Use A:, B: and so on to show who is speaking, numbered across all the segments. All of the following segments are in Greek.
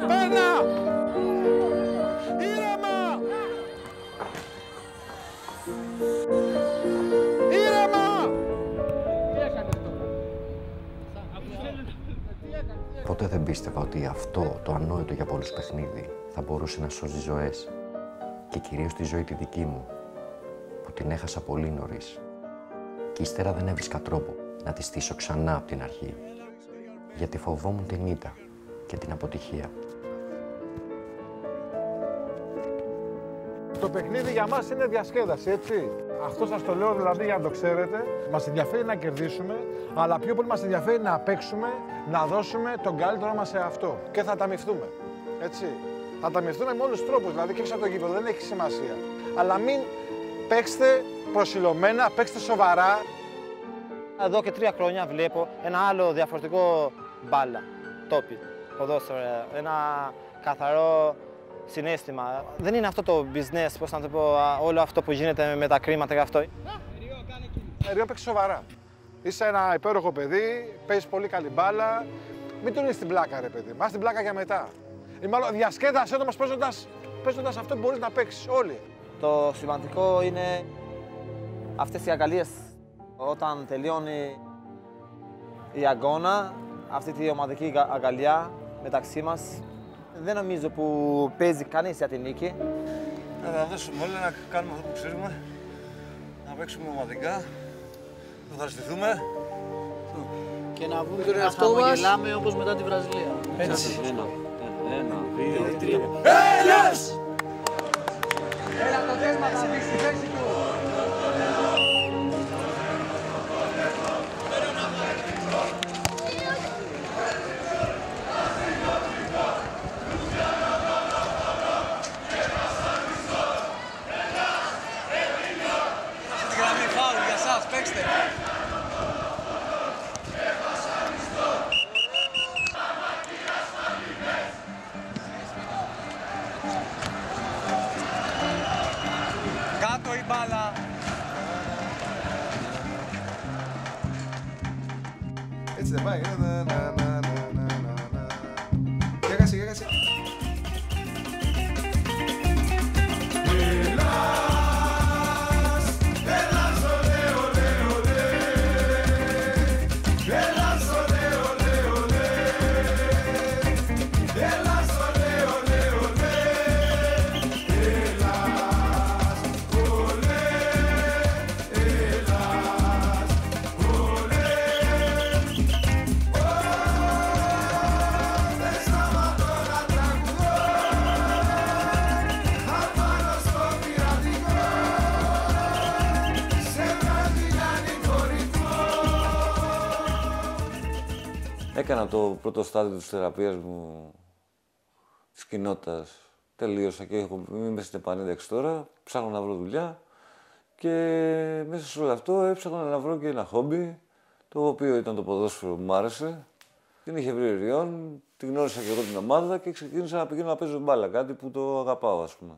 A: Παίρνα! Ήρεμα! Ήρεμα!
B: Ποτέ δεν πίστευα ότι αυτό το ανόητο για πολλούς παιχνίδι θα μπορούσε να σώζει ζωές. Και κυρίως τη ζωή τη δική μου, που την έχασα πολύ νωρίς. Και ύστερα δεν έβρισκα τρόπο να τη στήσω ξανά από την αρχή. Γιατί φοβόμουν την ήττα και την αποτυχία.
A: Το παιχνίδι για μας είναι διασκέδαση, έτσι. Αυτό σας το λέω δηλαδή για να το ξέρετε. Μας ενδιαφέρει να κερδίσουμε, αλλά πιο πολύ μας ενδιαφέρει να παίξουμε, να δώσουμε τον καλύτερό μας σε αυτό. Και θα ταμιευτούμε, έτσι. Θα ταμιευτούμε με όλους τους τρόπους, δηλαδή και έξω από το γήπεδο, δεν έχει σημασία. Αλλά μην παίξτε προσιλωμένα, παίξτε σοβαρά.
C: Εδώ και 3 χρόνια βλέπω ένα άλλο διαφορετικό μπάλα, τόπι, ποδόσφαιρο, ένα καθαρό συναίσθημα. Δεν είναι αυτό το business, πώς να το πω, όλο αυτό που γίνεται με τα κρίματα και αυτό.
A: Ριό, παίξε σοβαρά. Είσαι ένα υπέροχο παιδί, παίζεις πολύ καλή μπάλα. Μην τον είσαι στην πλάκα, ρε παιδί. Μάς την πλάκα για μετά. Ή μάλλον διασκέδασέ το μας παίζοντας αυτό που μπορείς να παίξεις όλοι.
C: Το σημαντικό είναι αυτές οι αγκαλίες. Όταν τελειώνει η αγώνα, αυτή τη ομαδική αγκαλιά μεταξύ μας, δεν νομίζω που παίζει κανείς για την νίκη.
D: Να τα δώσουμε όλα, να κάνουμε αυτό που ξέρουμε, να παίξουμε ομαδικά, να ευχαριστηθούμε.
E: Και να βγούμε τον εαυτό μας. Γελάμε όπως μετά τη Βραζιλία.
D: Έτσι. Ένα, δύο, τρία.
A: Έλλας!
F: Έλα το θέσμα θα μπει στη θέση του.
D: Στη γραμμή φάουλ για σας, παίξτε. Κάτω η μπάλα.
G: Έτσι δεν πάει. Γέγασε, γέγασε.
D: Έκανα το πρώτο στάδιο της θεραπείας μου, της κοινότητας. Τελείωσα και είμαι στην επανένταξη τώρα, ψάχνω να βρω δουλειά και μέσα σε όλο αυτό έψαχνα να βρω και ένα χόμπι, το οποίο ήταν το ποδόσφαιρο που μου άρεσε. Την είχε βρει ο Ριών, την γνώρισα και εγώ την ομάδα και ξεκίνησα να πηγαίνω να παίζω μπάλα, κάτι που το αγαπάω, ας πούμε.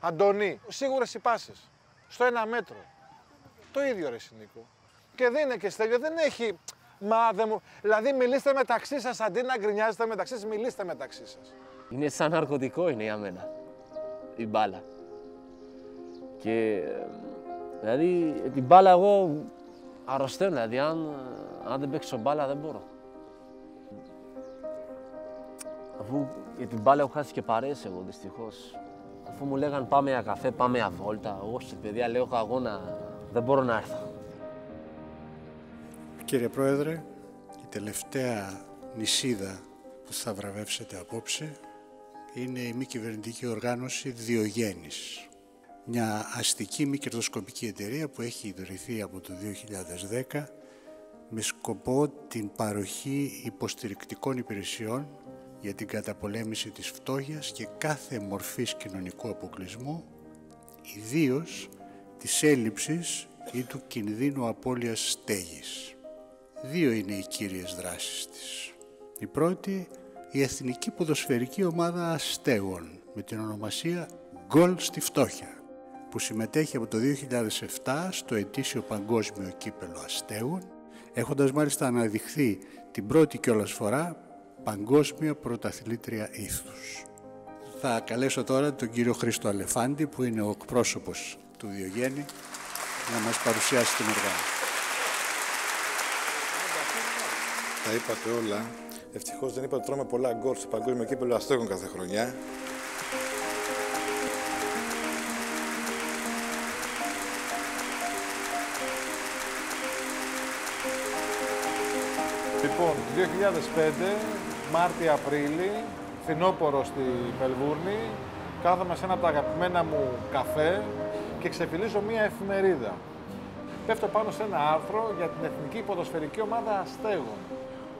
A: Αντώνη, σίγουρες οι πάσες. Στο 1 μέτρο. Το ίδιο ρε Νίκο. Και δεν είναι και Στέλιο, δεν έχει... Μα δεν μου... Δηλαδή μιλήστε μεταξύ σας, αντί να γκρινιάζετε μεταξύ σας, μιλήστε μεταξύ σας.
H: Είναι σαν ναρκωτικό είναι για μένα, η μπάλα. Και δηλαδή την μπάλα εγώ αρρωσταίνω, δηλαδή αν δεν παίξω μπάλα δεν μπορώ. Αφού για την μπάλα έχω χάσει και παρέες εγώ δυστυχώς. Αφού μου λέγαν πάμε για καφέ, πάμε για βόλτα, όχι παιδιά λέω έχω αγώνα, δεν μπορώ να έρθω.
I: Κύριε Πρόεδρε, η τελευταία νησίδα που θα βραβεύσετε απόψε είναι η μη κυβερνητική οργάνωση Διογέννης. Μια αστική μη κερδοσκοπική εταιρεία που έχει ιδρυθεί από το 2010 με σκοπό την παροχή υποστηρικτικών υπηρεσιών για την καταπολέμηση της φτώχειας και κάθε μορφής κοινωνικού αποκλεισμού, ιδίως της έλλειψης ή του κινδύνου απώλειας στέγης. 2 είναι οι κύριες δράσεις της. Η πρώτη, η Εθνική Ποδοσφαιρική Ομάδα Αστέγων με την ονομασία «Γκολ στη φτώχεια», που συμμετέχει από το 2007 στο ετήσιο Παγκόσμιο Κύπελλο Αστέγων, έχοντας μάλιστα αναδειχθεί την πρώτη κιόλας φορά παγκόσμια πρωταθλήτρια ήθους. Θα καλέσω τώρα τον κύριο Χρήστο Αλεφάντη, που είναι ο εκπρόσωπος του Διογέννη, να μας παρουσιάσει την οργάνωση.
A: Τα είπατε όλα. Ευτυχώς δεν είπατε ότι τρώμε πολλά γκολ στο Παγκόσμιο Κύπελλο Αστέγων κάθε χρονιά. Λοιπόν, 2005, Μάρτι-Απρίλη, φθινόπωρο στη Μελβούρνη, κάθομαι σε ένα από τα αγαπημένα μου καφέ και ξεφυλίζω μία εφημερίδα. Πέφτω πάνω σε ένα άρθρο για την Εθνική Ποδοσφαιρική Ομάδα Αστέγων.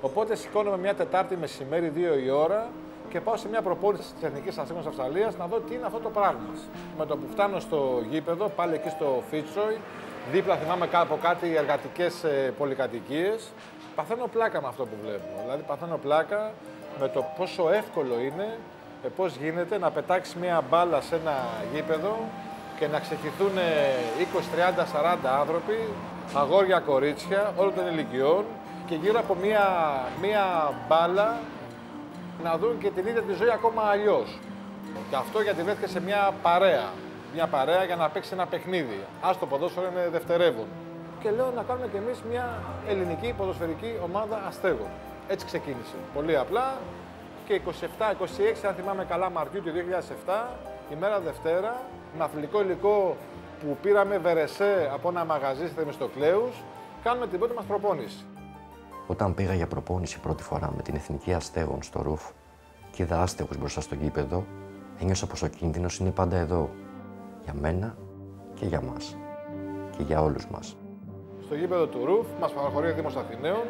A: Οπότε σηκώνομαι μια Τετάρτη μεσημέρι, 2 η ώρα, και πάω σε μια προπόνηση της Εθνικής Αστέγων της Αυστραλίας να δω τι είναι αυτό το πράγμα. Με το που φτάνω στο γήπεδο, πάλι εκεί στο Fitzroy, δίπλα θυμάμαι από κάτι εργατικές πολυκατοικίες, παθαίνω πλάκα με αυτό που βλέπω. Δηλαδή παθαίνω πλάκα με το πόσο εύκολο είναι, πώς γίνεται να πετάξει μια μπάλα σε ένα γήπεδο και να ξεχυθούν 20, 30, 40 άνθρωποι, αγόρια, κορίτσια, όλων των ηλικιών, και γύρω από μία μπάλα να δουν και την ίδια τη ζωή ακόμα αλλιώς. Και αυτό γιατί βρέθηκε σε μια παρέα. Μια παρέα για να παίξει ένα παιχνίδι. Ας το ποδόσφαιρο είναι δευτερεύον. Και λέω να κάνουμε κι εμείς μια ελληνική ποδοσφαιρική ομάδα αστέγων. Έτσι ξεκίνησε. Πολύ απλά. Και 27-26, αν θυμάμαι καλά, Μαρτίου του 2007, ημέρα Δευτέρα, με αθλητικό υλικό που πήραμε βερεσέ από ένα μαγαζί στη Θεμιστοκλέους, κάνουμε την πρώτη μας προπόνηση.
B: Όταν πήγα για προπόνηση πρώτη φορά με την Εθνική Αστέγων στο Ρουφ και είδα άστεγους μπροστά στο γήπεδο, ένιωσα πως ο κίνδυνος είναι πάντα εδώ. Για μένα και για μας. Και για όλους μας.
A: Στο γήπεδο του Ρουφ μας παραχωρεί ο Δήμος Αθηναίων,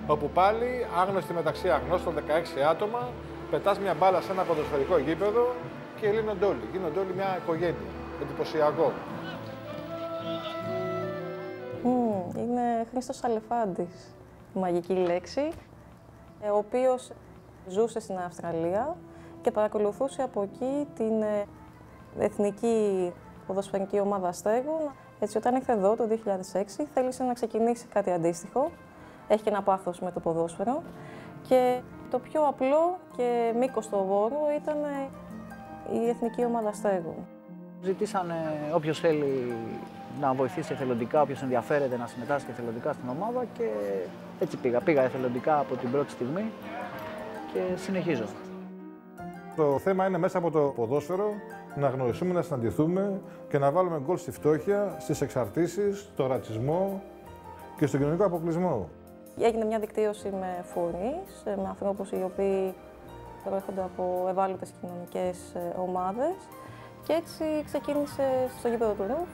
A: όπου πάλι άγνωστοι μεταξύ αγνώστων 16 άτομα, πετάς μια μπάλα σε ένα ποδοσφαιρικό γήπεδο και λύνονται όλοι. Γίνονται όλοι μια οικογένεια. Εντυπωσιακό.
J: Είναι Χρήστος Αλεφάντης, η μαγική λέξη, ο οποίος ζούσε στην Αυστραλία και παρακολουθούσε από εκεί την Εθνική Ποδοσφαιρική Ομάδα Αστέγων. Έτσι, όταν ήρθε εδώ το 2006, θέλησε να ξεκινήσει κάτι αντίστοιχο. Έχει και ένα πάθος με το ποδόσφαιρο. Και το πιο απλό και μήκοστοβόρο ήταν η Εθνική Ομάδα Αστέγων.
E: Ζητήσανε όποιος θέλει να βοηθήσει εθελοντικά, όποιος ενδιαφέρεται να συμμετάσχει εθελοντικά στην ομάδα, και έτσι πήγα. Πήγα εθελοντικά από την πρώτη στιγμή και συνεχίζω.
A: Το θέμα είναι μέσα από το ποδόσφαιρο να γνωριστούμε, να συναντηθούμε και να βάλουμε γκολ στη φτώχεια, στις εξαρτήσεις, στο ρατσισμό και στον κοινωνικό αποκλεισμό.
J: Έγινε μια δικτύωση με φορείς, με ανθρώπους οι οποίοι προέρχονται από ευάλωτες κοινωνικές ομάδες, και έτσι ξεκίνησε στο γήπεδο του Ρουφ.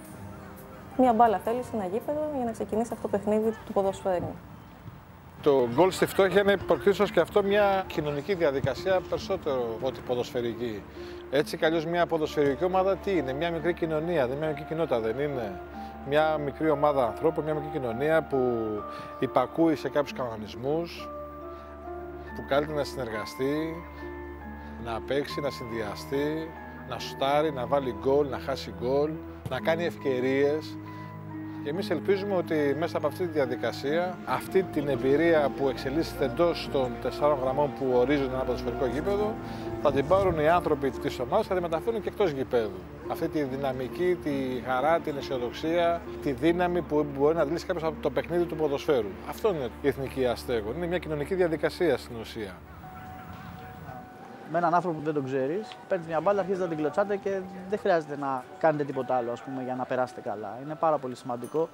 J: Μια μπάλα θέλησε, ένα γήπεδο, για να ξεκινήσει αυτό το παιχνίδι του ποδοσφαίρου.
A: Το γκολ στη φτώχεια είναι προκτήσεως και αυτό μια κοινωνική διαδικασία περισσότερο από ότι ποδοσφαιρική. Έτσι κι αλλιώς μια ποδοσφαιρική ομάδα τι είναι, μια μικρή κοινωνία, μια μικρή κοινότητα δεν είναι. Μια μικρή ομάδα ανθρώπων, μια μικρή κοινωνία που υπακούει σε κάποιους κανονισμούς, που καλείται να συνεργαστεί, να παίξει, να συνδυαστεί, να σουτάρει, να βάλει γκολ, να χάσει γκολ, να κάνει ευκαιρίες. Και εμείς ελπίζουμε ότι μέσα από αυτή τη διαδικασία, αυτή την εμπειρία που εξελίσσεται εντός των 4 γραμμών που ορίζουν ένα ποδοσφαιρικό γήπεδο, θα την πάρουν οι άνθρωποι της ομάδας και θα τη μεταφέρουν και εκτός γηπέδου. Αυτή τη δυναμική, τη χαρά, την αισιοδοξία, τη δύναμη που μπορεί να αντλήσει κάποιος από το παιχνίδι του ποδοσφαίρου. Αυτό είναι η Εθνική Αστέγων. Είναι μια κοινωνική διαδικασία στην ουσία.
E: Με έναν άνθρωπο που δεν τον ξέρεις, παίρνεις μια μπάλα, αρχίζεις να την κλωτσάτε και δεν χρειάζεται να κάνετε τίποτα άλλο, ας πούμε, για να περάσετε καλά. Είναι πάρα πολύ σημαντικό.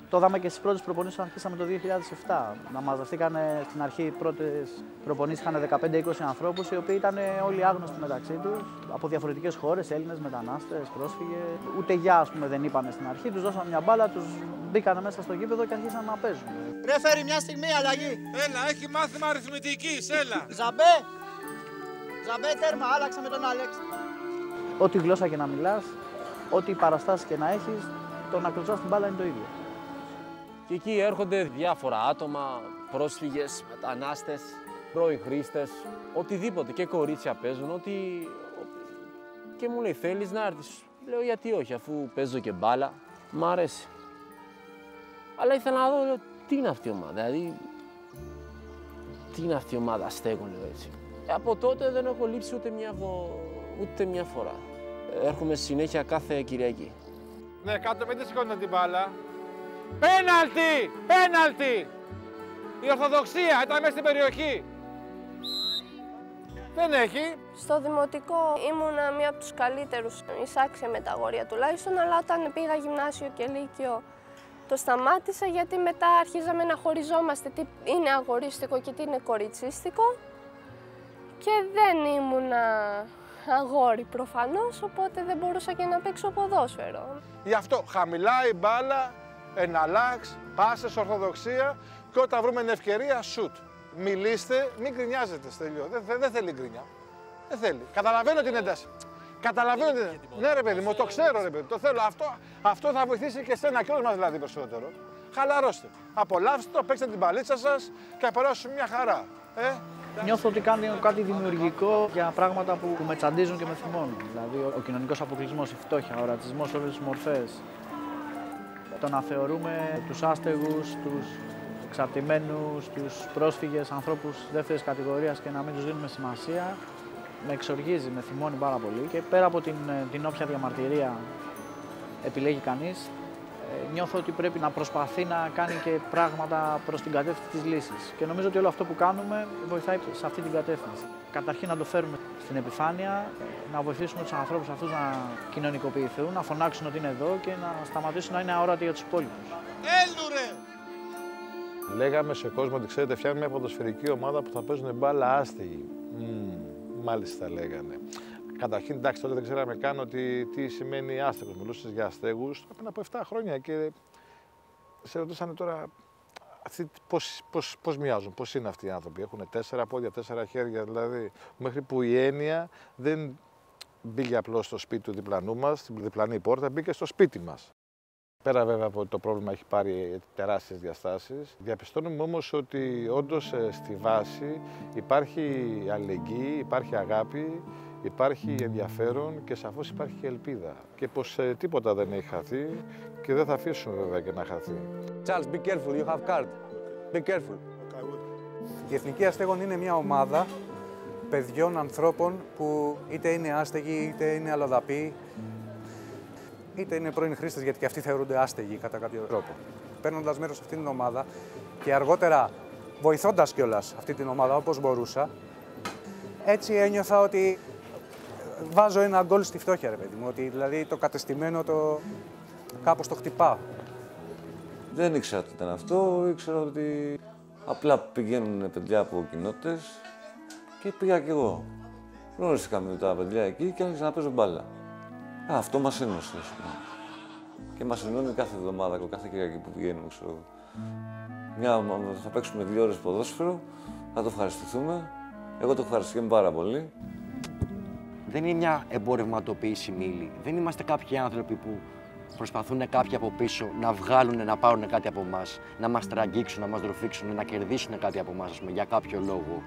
E: Το είδαμε και στις πρώτες προπονήσεις που αρχίσαμε το 2007. Να μαζευτήκανε στην αρχή, οι πρώτες προπονήσεις είχαν 15-20 ανθρώπους, οι οποίοι ήταν όλοι άγνωστοι μεταξύ τους, από διαφορετικές χώρες, Έλληνες, μετανάστες, πρόσφυγες. Ούτε γεια, ας πούμε, δεν είπανε στην αρχή. Τους δώσαμε μια μπάλα, τους μπήκανε μέσα στο γήπεδο και αρχίσαν να παίζουν.
F: Ρέφερι, μια στιγμή αλλαγή.
A: Έλα, έχει μάθημα αριθμητικής, έλα.
F: Ζαμπέ. Ζαμπέ, τέρμα, άλλαξα με τον Άλεξ.
E: Ό,τι γλώσσα και να μιλάς, ό,τι παραστάσεις και να έχεις, το να κλωτσάς την μπάλα είναι το ίδιο.
H: Και εκεί έρχονται διάφορα άτομα, πρόσφυγες, μετανάστες, πρώοι χρήστες, οτιδήποτε, και κορίτσια παίζουν, και μου λέει θέλεις να έρθεις. Λέω γιατί όχι, αφού παίζω και μπάλα, μ' αρέσει. Αλλά ήθελα να δω, λέω, τι είναι αυτή η ομάδα, δηλαδή Τι είναι αυτή η ομάδα Αστέγων, λέω έτσι. Από τότε δεν έχω λείψει ούτε μια φορά. Έρχομαι συνέχεια κάθε Κυριακή.
A: Ναι, κάτω μην τη σηκώνετε την μπάλα. Πέναλτι! Πέναλτι! Η Ορθοδοξία ήταν μέσα στην περιοχή. Δεν έχει.
K: Στο δημοτικό ήμουνα μία από τους καλύτερους, εισάξια με τα αγόρια τουλάχιστον, αλλά όταν πήγα γυμνάσιο και λύκειο το σταμάτησα γιατί μετά αρχίζαμε να χωριζόμαστε τι είναι αγορίστικο και τι είναι κοριτσίστικο και δεν ήμουνα αγόρι προφανώς, οπότε δεν μπορούσα και να παίξω ποδόσφαιρο.
A: Γι' αυτό χαμηλά η μπάλα, εναλλάξ, πάσες, Ορθοδοξία και όταν βρούμε την ευκαιρία, σουτ. Μιλήστε, μην γκρινιάζετε, Στέλιο. Δεν θέλει γκρινιά. Δεν θέλει. Καταλαβαίνω την ένταση. Καταλαβαίνω την ένταση. Ναι, ρε παιδί μου, το ξέρω, ρε παιδί. Το θέλω. Αυτό θα βοηθήσει και εσένα και όλους μας δηλαδή περισσότερο. Χαλαρώστε. Απολαύστε το, παίξτε την παλίτσα σας και θα περάσουμε μια χαρά.
E: Νιώθω ότι κάνει κάτι δημιουργικό για πράγματα που με τσαντίζουν και με θυμώνουν. Δηλαδή, ο κοινωνικός αποκλεισμός, η φτώχεια, ο ρατσισμός, όλες τις μορφές. Το να θεωρούμε τους άστεγους, τους εξαρτημένους, τους πρόσφυγες, ανθρώπους δεύτερης κατηγορίας και να μην τους δίνουμε σημασία, με εξοργίζει, με θυμώνει πάρα πολύ. Και πέρα από την όποια διαμαρτυρία επιλέγει κανείς, νιώθω ότι πρέπει να προσπαθεί να κάνει και πράγματα προς την κατεύθυνση της λύσης. Και νομίζω ότι όλο αυτό που κάνουμε βοηθάει σε αυτή την κατεύθυνση. Καταρχήν να το φέρουμε στην επιφάνεια, να βοηθήσουμε τους ανθρώπους αυτούς να κοινωνικοποιηθούν, να φωνάξουν ότι είναι εδώ και να σταματήσουν να είναι αόρατοι για τους υπόλοιπους.
A: Λέγαμε σε κόσμο ότι ξέρετε, φτιάχνουμε μια ποδοσφαιρική ομάδα που θα παίζουν μπάλα άστεγοι. Μάλιστα λέγανε. Καταρχήν, εντάξει, τότε δεν ξέραμε καν ότι τι σημαίνει άστεγος. Μιλούσες για αστέγους πριν από 7 χρόνια και σε ρωτήσανε τώρα αυτοί πώς μοιάζουν, πώς είναι αυτοί οι άνθρωποι. Έχουν 4 πόδια, 4 χέρια, δηλαδή μέχρι που η έννοια δεν μπήκε απλώς στο σπίτι του διπλανού μας, στην διπλανή πόρτα, μπήκε στο σπίτι μας. Πέρα βέβαια από ότι το πρόβλημα έχει πάρει τεράστιες διαστάσεις, διαπιστώνουμε όμως ότι όντως στη βάση υπάρχει αλληλεγγύη, υπάρχει αγάπη, υπάρχει ενδιαφέρον και σαφώς υπάρχει και ελπίδα. Και πως τίποτα δεν έχει χαθεί και δεν θα αφήσουμε βέβαια και να χαθεί.
F: Charles, be careful, you have card. Be careful. Η Εθνική Αστέγων είναι μια ομάδα παιδιών, ανθρώπων που είτε είναι άστεγοι, είτε είναι αλλοδαποί, είτε είναι πρώην χρήστες, γιατί και αυτοί θεωρούνται άστεγοι κατά κάποιο τρόπο. Παίρνοντας μέρος σε αυτήν την ομάδα και αργότερα βοηθώντας κιόλας αυτή την ομάδα όπως μπορούσα, έτσι ένιωθα ότι βάζω ένα γκολ στη φτώχεια, ρε παιδί μου. Ότι δηλαδή το κατεστημένο κάπως το χτυπάω.
D: Δεν ήξερα τι ήταν αυτό, ήξερα ότι απλά πηγαίνουν παιδιά από κοινότητες και πήγα κι εγώ. Γνώριστηκα με τα παιδιά εκεί και άρχισα να παίζω μπάλα. Αυτό μας ένωσε, ας πούμε. Και μας ενώνει κάθε εβδομάδα, κάθε Κυριακή που πηγαίνουμε, ξέρω. Θα παίξουμε 2 ώρες ποδόσφαιρο, θα το ευχαριστηθούμε. Εγώ το ευχαριστήκαμε πάρα πολύ.
B: Δεν είναι μια εμπορευματοποιήσιμη ύλη. Δεν είμαστε κάποιοι άνθρωποι που προσπαθούν κάποιοι από πίσω να βγάλουν, να πάρουν κάτι από εμάς, να μας τραγγίξουν, να μας τροφήξουν, να κερδίσουν κάτι από εμάς, για κάποιο λόγο.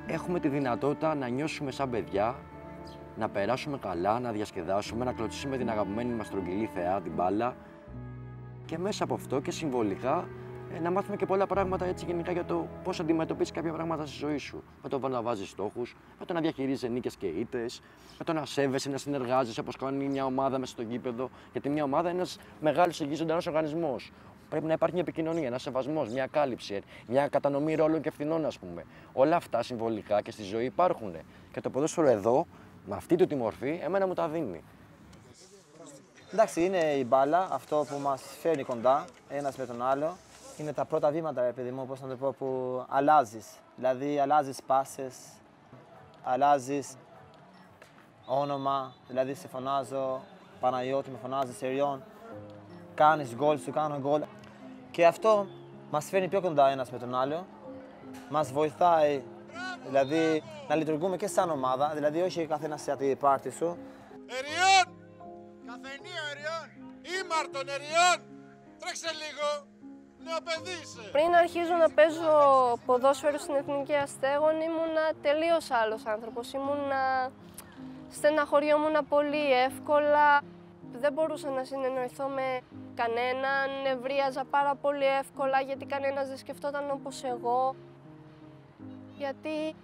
B: Έχουμε τη δυνατότητα να νιώσουμε σαν παιδιά, να περάσουμε καλά, να διασκεδάσουμε, να κλωτσίσουμε την αγαπημένη μας τρογγυλή θεά, την μπάλα και μέσα από αυτό και συμβολικά να μάθουμε και πολλά πράγματα έτσι γενικά για το πώς αντιμετωπίζεις κάποια πράγματα στη ζωή σου. Με το να βάζεις στόχους, με το να διαχειρίζεσαι νίκες και ήττες, με το να σέβεσαι, να συνεργάζεσαι όπως κάνει μια ομάδα μέσα στο γήπεδο. Γιατί μια ομάδα είναι ένας μεγάλος υγιής ζωντανός οργανισμός. Πρέπει να υπάρχει μια επικοινωνία, ένας σεβασμός, μια κάλυψη, μια κατανομή ρόλων και ευθυνών, ας πούμε. Όλα αυτά συμβολικά και στη ζωή υπάρχουν. Και το ποδόσφαιρο εδώ, με αυτή του τη μορφή, εμένα μου τα δίνει.
C: Εντάξει, είναι η μπάλα, αυτό που μας φέρνει κοντά, ένας με τον άλλο. Είναι τα πρώτα βήματα, παιδί μου, πώς να το πω, που αλλάζεις. Δηλαδή, αλλάζεις πάσες, αλλάζεις όνομα, δηλαδή σε φωνάζω Παναγιώτη, με φωνάζεις Εριών, κάνεις γκολ, σου κάνω γκολ. Και αυτό μας φέρνει πιο κοντά ένας με τον άλλο. Μας βοηθάει, δηλαδή, να λειτουργούμε και σαν ομάδα, δηλαδή όχι καθένας σε την πάρτι σου.
L: Εριών! Καφενείο Εριών! Ήμαρτον Εριών! Τρέξε λίγο!
K: Πριν αρχίζω να παίζω ποδόσφαιρο στην Εθνική Αστέγων, ήμουνα τελείως άλλος άνθρωπος. Στεναχωριόμουν πολύ εύκολα. Δεν μπορούσα να συνεννοηθώ με κανέναν. Νευρίαζα πάρα πολύ εύκολα γιατί κανένας δεν σκεφτόταν όπως εγώ. Γιατί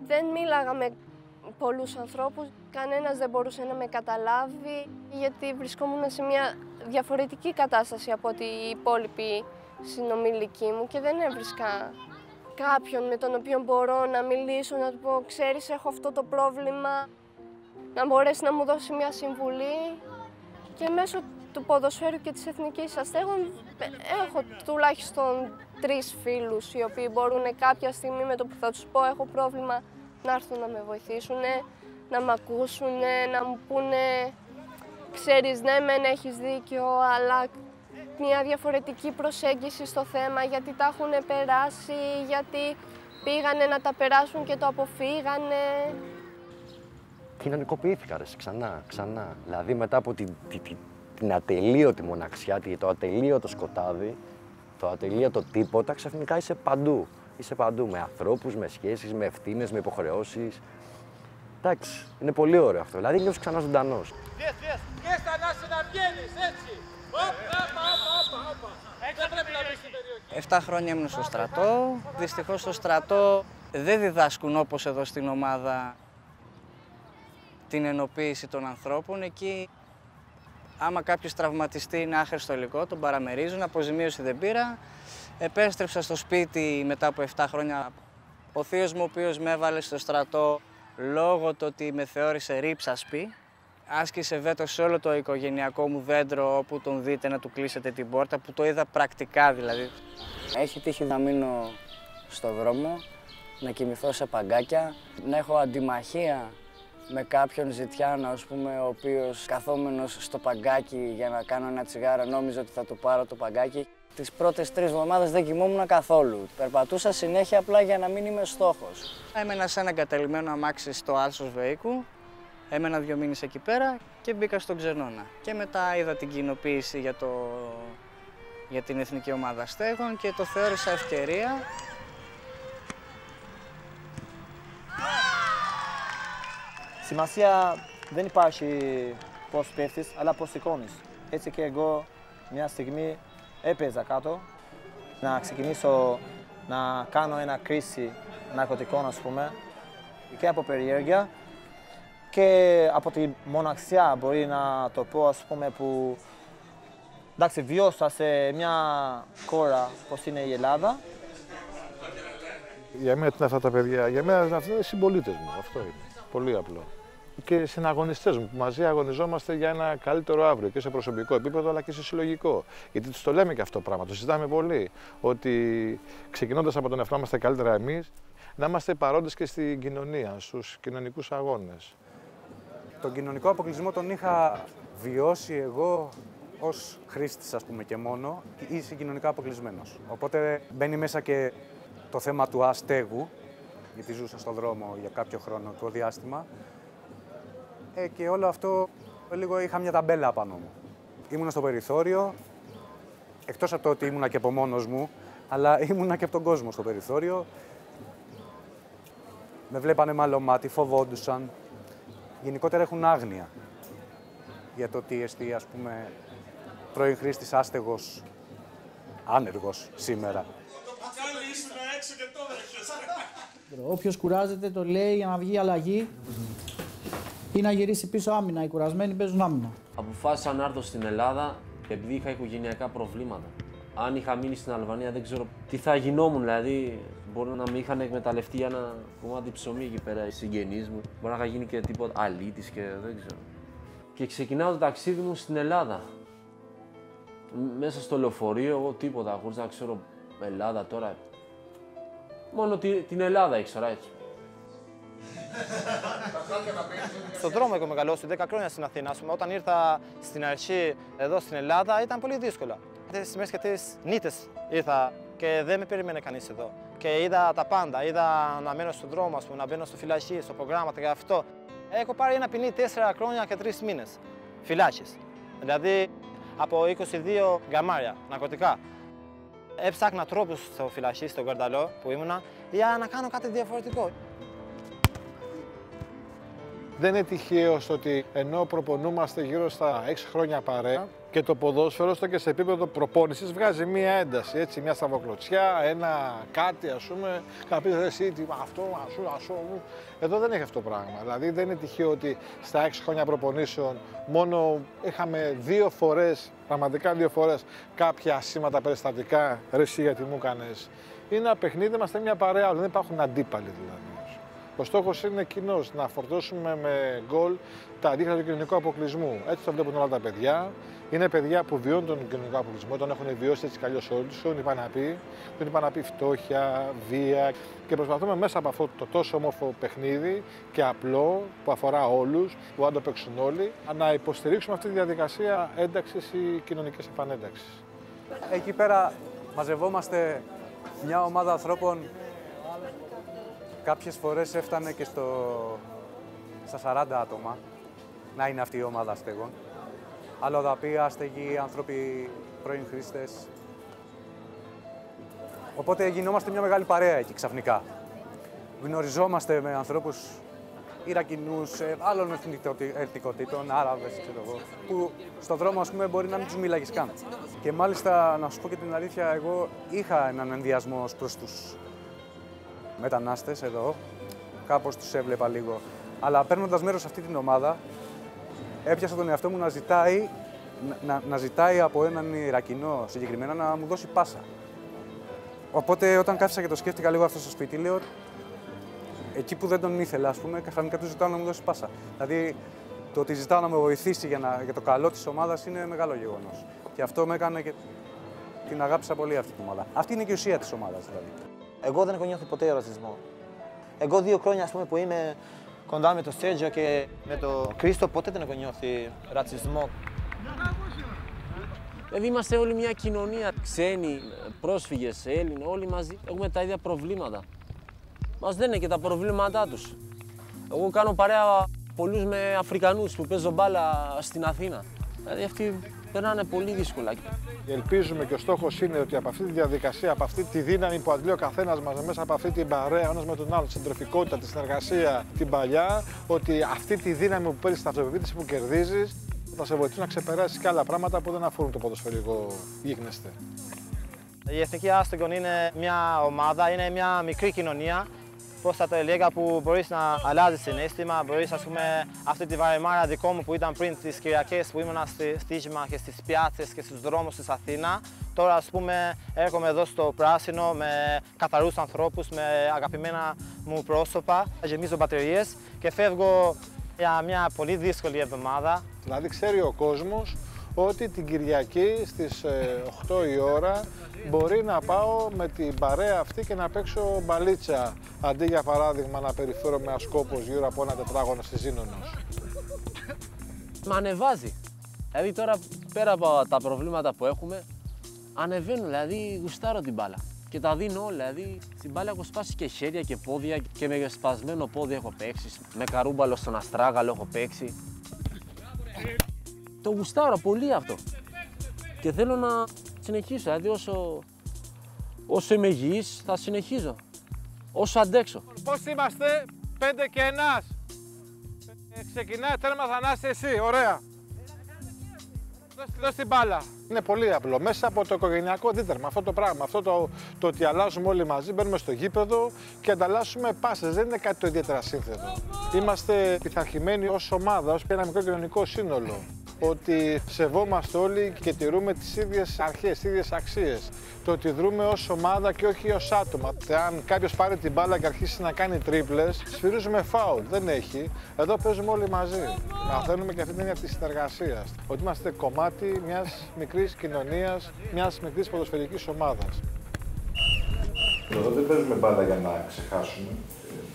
K: δεν μίλαγα με πολλούς ανθρώπους, κανένας δεν μπορούσε να με καταλάβει, γιατί βρισκόμουν σε μια διαφορετική κατάσταση από ότι οι υπόλοιποι συνομιλικοί μου και δεν έβρισκα κάποιον με τον οποίο μπορώ να μιλήσω, να του πω «Ξέρεις, έχω αυτό το πρόβλημα», να μπορέσει να μου δώσει μια συμβουλή. Και μέσω του ποδοσφαίρου και της Εθνικής Αστέγων έχω τουλάχιστον 3 φίλους οι οποίοι μπορούν κάποια στιγμή με το που θα τους πω έχω πρόβλημα να έρθουν να με βοηθήσουν, να με ακούσουν, να μου πούνε «Ξέρεις, ναι, μεν έχεις δίκιο, αλλά μια διαφορετική προσέγγιση στο θέμα, γιατί τα έχουν περάσει, γιατί πήγανε να τα περάσουν και το αποφύγανε».
B: Κοινωνικοποιήθηκα ρε, ξανά. Δηλαδή μετά από την ατελείωτη μοναξιά, το ατελείωτο σκοτάδι, το ατελείωτο τίποτα, ξαφνικά είσαι παντού. Είσαι παντού, με ανθρώπους, με σχέσεις, με ευθύνες, με υποχρεώσεις. Εντάξει, είναι πολύ ωραίο αυτό. Δηλαδή νιώθεις ξανά ζωντανός.
L: Και στα να βγαίνεις, έτσι. Όπα. Δεν πρέπει να μπεις στην περιοχή.
M: 7 χρόνια ήμουν στο στρατό. Δυστυχώς στο στρατό δεν διδάσκουν όπως εδώ στην ομάδα την ενοποίηση των ανθρώπων. Εκεί, άμα κάποιος τραυματιστεί, είναι άχρηστο υλικό, τον παραμερίζουν, αποζημίωση δεν πήρα. Επέστρεψα στο σπίτι μετά από 7 χρόνια. Ο θείος μου, ο οποίος με έβαλε στο στρατό λόγω του ότι με θεώρησε ρίψασπη, άσκησε βέτο σε όλο το οικογενειακό μου δέντρο, όπου τον δείτε να του κλείσετε την πόρτα, που το είδα πρακτικά δηλαδή. Έχει τύχει να μείνω στο δρόμο, να κοιμηθώ σε παγκάκια, να έχω αντιμαχία με κάποιον ζητιάνο, ας πούμε, ο οποίος καθόμενος στο παγκάκι για να κάνω ένα τσιγάρο νόμιζε ότι θα του πάρω το παγκάκι. Τις πρώτες 3 εβδομάδες δεν κοιμόμουν καθόλου. Περπατούσα συνέχεια απλά για να μην είμαι στόχος. Έμενα σε ένα εγκαταλειμμένο αμάξι στο Άλσος Βεϊκού, έμενα 2 μήνες εκεί πέρα και μπήκα στον Ξενώνα. Και μετά είδα την κοινοποίηση για την Εθνική Ομάδα Αστέγων και το θεώρησα ευκαιρία.
C: Σημασία δεν υπάρχει πώς πέφτεις, αλλά πώς σηκώνεις. Έτσι και εγώ μια στιγμή έπαιζα κάτω, να ξεκινήσω να κάνω ένα κρίση ναρκωτικών, ας πούμε, και από περιέργεια και από τη μοναξιά, μπορεί να το πω, ας πούμε, που εντάξει, βιώσα σε μια χώρα πώς είναι η Ελλάδα.
A: Για μένα τι είναι αυτά τα παιδιά, για μένα αυτά είναι συμπολίτες μου, αυτό είναι, πολύ απλό. Και συναγωνιστές μου, που μαζί αγωνιζόμαστε για ένα καλύτερο αύριο και σε προσωπικό επίπεδο αλλά και σε συλλογικό. Γιατί τους το λέμε και αυτό το πράγμα, το συζητάμε πολύ. Ότι ξεκινώντας από το να είμαστε καλύτερα εμείς, να είμαστε παρόντες και στην κοινωνία, στους κοινωνικούς αγώνες.
F: Τον κοινωνικό αποκλεισμό τον είχα βιώσει εγώ ως χρήστης, ας πούμε, και μόνο, ή συγκοινωνικά αποκλεισμένος. Οπότε μπαίνει μέσα και το θέμα του αστέγου, γιατί ζούσα στον δρόμο για κάποιο χρονικό διάστημα. Και όλο αυτό λίγο είχα μια ταμπέλα πάνω μου. Ήμουνα στο περιθώριο, εκτός από το ότι ήμουνα και από μόνος μου, αλλά ήμουνα και από τον κόσμο στο περιθώριο. Με βλέπανε μαλλομάτι, φοβόντουσαν. Γενικότερα έχουν άγνοια για το τι εστί, ας πούμε, πρώην χρήστης άστεγος, άνεργος σήμερα.
E: Όποιος κουράζεται το λέει για να βγει αλλαγή ή να γυρίσει πίσω άμυνα. Οι κουρασμένοι παίζουν άμυνα.
H: Αποφάσισα να έρθω στην Ελλάδα επειδή είχα οικογενειακά προβλήματα. Αν είχα μείνει στην Αλβανία δεν ξέρω τι θα γινόμουν, δηλαδή μπορεί να με είχαν εκμεταλλευτεί για ένα κομμάτι ψωμί εκεί πέρα οι συγγενείς μου. Μπορεί να είχα γίνει και τίποτα αλήτης και δεν ξέρω. Και ξεκινάω το ταξίδι μου στην Ελλάδα. Μέσα στο λεωφορείο, εγώ τίποτα, χωρίς να ξέρω Ελλάδα τώρα. Μόνο την Ελλάδα ήξερα έτσι.
C: Στον δρόμο έχω μεγαλώσει 10 χρόνια στην Αθήνα. Όταν ήρθα στην αρχή εδώ στην Ελλάδα ήταν πολύ δύσκολα. Τις μέρες και τις νύχτες ήρθα και δεν με περίμενε κανείς εδώ. Και είδα τα πάντα. Είδα να μένω στον δρόμο, να μπαίνω στο φυλακή, στο προγράμματα και αυτό. Έχω πάρει ένα ποινή 4 χρόνια και 3 μήνες φυλάκης. Δηλαδή από 22 γκαμάρια ναρκωτικά. Έψαχνα τρόπους στο φυλακή, στο Καρδαλό που ήμουνα, για να κάνω κάτι διαφορετικό.
A: Δεν είναι τυχαίο ότι ενώ προπονούμαστε γύρω στα 6 χρόνια παρέα, Και το ποδόσφαιρο, στο και σε επίπεδο προπόνησης, βγάζει μία ένταση, έτσι, μια στραβοκλωτσιά, ένα κάτι, ας πούμε, να πεις εσύ, αυτό, ασού. Εδώ δεν έχει αυτό το πράγμα. Δηλαδή δεν είναι τυχαίο ότι στα 6 χρόνια προπονήσεων μόνο είχαμε 2 φορές, πραγματικά 2 φορές, κάποια ασήματα περιστατικά, ρε εσύ γιατί μου έκανες. Είναι ένα παιχνίδι, είμαστε μια παρέα, δεν υπάρχουν αντίπαλοι δηλαδή. Ο στόχος είναι κοινός, να φορτώσουμε με γκολ τα αντίχειρα του κοινωνικού αποκλεισμού. Έτσι το βλέπουν όλα τα παιδιά. Είναι παιδιά που βιώνουν τον κοινωνικό αποκλεισμό, τον έχουν βιώσει έτσι κι αλλιώς όλοι τους. Τον είπα να πει φτώχεια, βία. Και προσπαθούμε μέσα από αυτό το τόσο όμορφο παιχνίδι και απλό που αφορά όλους, που αν το παίξουν όλοι, να υποστηρίξουμε αυτή τη διαδικασία ένταξης ή κοινωνικής επανένταξης.
F: Εκεί πέρα μαζευόμαστε μια ομάδα ανθρώπων. Κάποιες φορές έφτανε και στα 40 άτομα να είναι αυτή η ομάδα αστέγων. Αλλοδαποί, άστεγοι, άνθρωποι, πρώην χρήστες. Οπότε γινόμαστε μια μεγάλη παρέα εκεί ξαφνικά. Γνωριζόμαστε με ανθρώπους Ιρακινούς, άλλων εθνικότητων, Άραβες, ξέρω εγώ, που στον δρόμο, ας πούμε, μπορεί να μην τους μίλαγες καν. Και μάλιστα, να σου πω και την αλήθεια, εγώ είχα έναν ενδιασμό προς τους μετανάστες εδώ, κάπως τους έβλεπα λίγο. Αλλά παίρνοντας μέρος σε αυτή την ομάδα, έπιασα τον εαυτό μου να ζητάει από έναν Ιρακινό συγκεκριμένα να μου δώσει πάσα. Οπότε όταν κάθισα και το σκέφτηκα λίγο αυτό στο σπίτι, λέω, εκεί που δεν τον ήθελα, ας πούμε, ξαφνικά του ζητάω να μου δώσει πάσα. Δηλαδή, το ότι ζητάω να με βοηθήσει για το καλό της ομάδας είναι μεγάλο γεγονός. Και αυτό με έκανε και την αγάπησα πολύ αυτή την ομάδα. Αυτή είναι και η ουσία της ομάδας, δηλαδή.
C: Εγώ δεν έχω νιώθει ποτέ ρατσισμό. Εγώ 2 χρόνια, ας πούμε, που είμαι κοντά με τον Σέργιο και με τον Κρίστο, ποτέ δεν έχω νιώθει ρατσισμό.
H: Δηλαδή είμαστε όλοι μια κοινωνία, ξένοι, πρόσφυγες, Έλληνες, όλοι μαζί έχουμε τα ίδια προβλήματα. Μας λένε και τα προβλήματά τους. Εγώ κάνω παρέα πολλούς με Αφρικανούς που παίζω μπάλα στην Αθήνα. Δηλαδή αυτοί περνάνε πολύ δύσκολα.
A: Ελπίζουμε και ο στόχος είναι ότι από αυτή τη διαδικασία, από αυτή τη δύναμη που αντλεί ο καθένας μας μέσα από αυτή την παρέα, ένας με τον άλλο, τη συντροφικότητα, τη συνεργασία, την παλιά, ότι αυτή τη δύναμη που παίρνεις, την αυτοπεποίθηση που κερδίζεις, θα σε βοηθήσει να ξεπεράσεις και άλλα πράγματα που δεν αφορούν το ποδοσφαιρικό γίγνεσθε.
C: Η Εθνική Άστεγων είναι μια ομάδα, είναι μια μικρή κοινωνία. Πώς θα το έλεγα, που μπορείς να αλλάζεις συναίσθημα, μπορείς, ας πούμε, αυτή τη βαρεμάρα δικό μου που ήταν πριν τις Κυριακές που ήμουν στη στίγμα και στις πιάτσες και στους δρόμους της Αθήνα. Τώρα, ας πούμε, έρχομαι εδώ στο πράσινο με καθαρούς ανθρώπους, με αγαπημένα μου πρόσωπα, γεμίζω μπαταρίες και φεύγω για μια πολύ δύσκολη εβδομάδα.
A: Δηλαδή, ξέρει ο κόσμος ότι την Κυριακή στις 8 η ώρα μπορεί να πάω με την παρέα αυτή και να παίξω μπαλίτσα, αντί για παράδειγμα να περιφέρω με ασκόπος γύρω από ένα τετράγωνο στη Ζήνονος.
H: Μ' ανεβάζει. Δηλαδή τώρα πέρα από τα προβλήματα που έχουμε, ανεβαίνω, δηλαδή γουστάρω την μπάλα. Και τα δίνω όλα, δηλαδή στην μπάλα έχω σπάσει και χέρια και πόδια και με σπασμένο πόδι έχω παίξει, με καρούμπαλο στον αστράγαλο έχω παίξει. Το γουστάρω πολύ αυτό και θέλω να συνεχίσω, δηλαδή όσο είμαι υγιής θα συνεχίζω, όσο αντέξω.
A: Πώς είμαστε, 5 και 1. Ξεκινάει τέρμα Θανάση εσύ, ωραία. Δώσ' την μπάλα. Είναι πολύ απλό. Μέσα από το οικογενειακό δίτερμα αυτό το πράγμα. Αυτό το ότι αλλάζουμε όλοι μαζί, μπαίνουμε στο γήπεδο και ανταλλάσσουμε πάσες. Δεν είναι κάτι το ιδιαίτερα σύνθετο. Είμαστε πειθαρχημένοι ως ομάδα, ως ένα μικρό κοινωνικό σύνολο. Ότι σεβόμαστε όλοι και τηρούμε τις ίδιες αρχές, τις ίδιες αξίες. Το ότι δρούμε ως ομάδα και όχι ως άτομα. Αν κάποιος πάρει την μπάλα και αρχίσει να κάνει τρίπλες, σφυρίζουμε φάουλ. Δεν έχει. Εδώ παίζουμε όλοι μαζί. Μαθαίνουμε και αυτή την έννοια της συνεργασίας. Ότι είμαστε κομμάτι μιας μικρής κοινωνίας, μιας μικρής ποδοσφαιρικής ομάδας.
N: Εδώ δεν παίζουμε μπάλα για να ξεχάσουμε.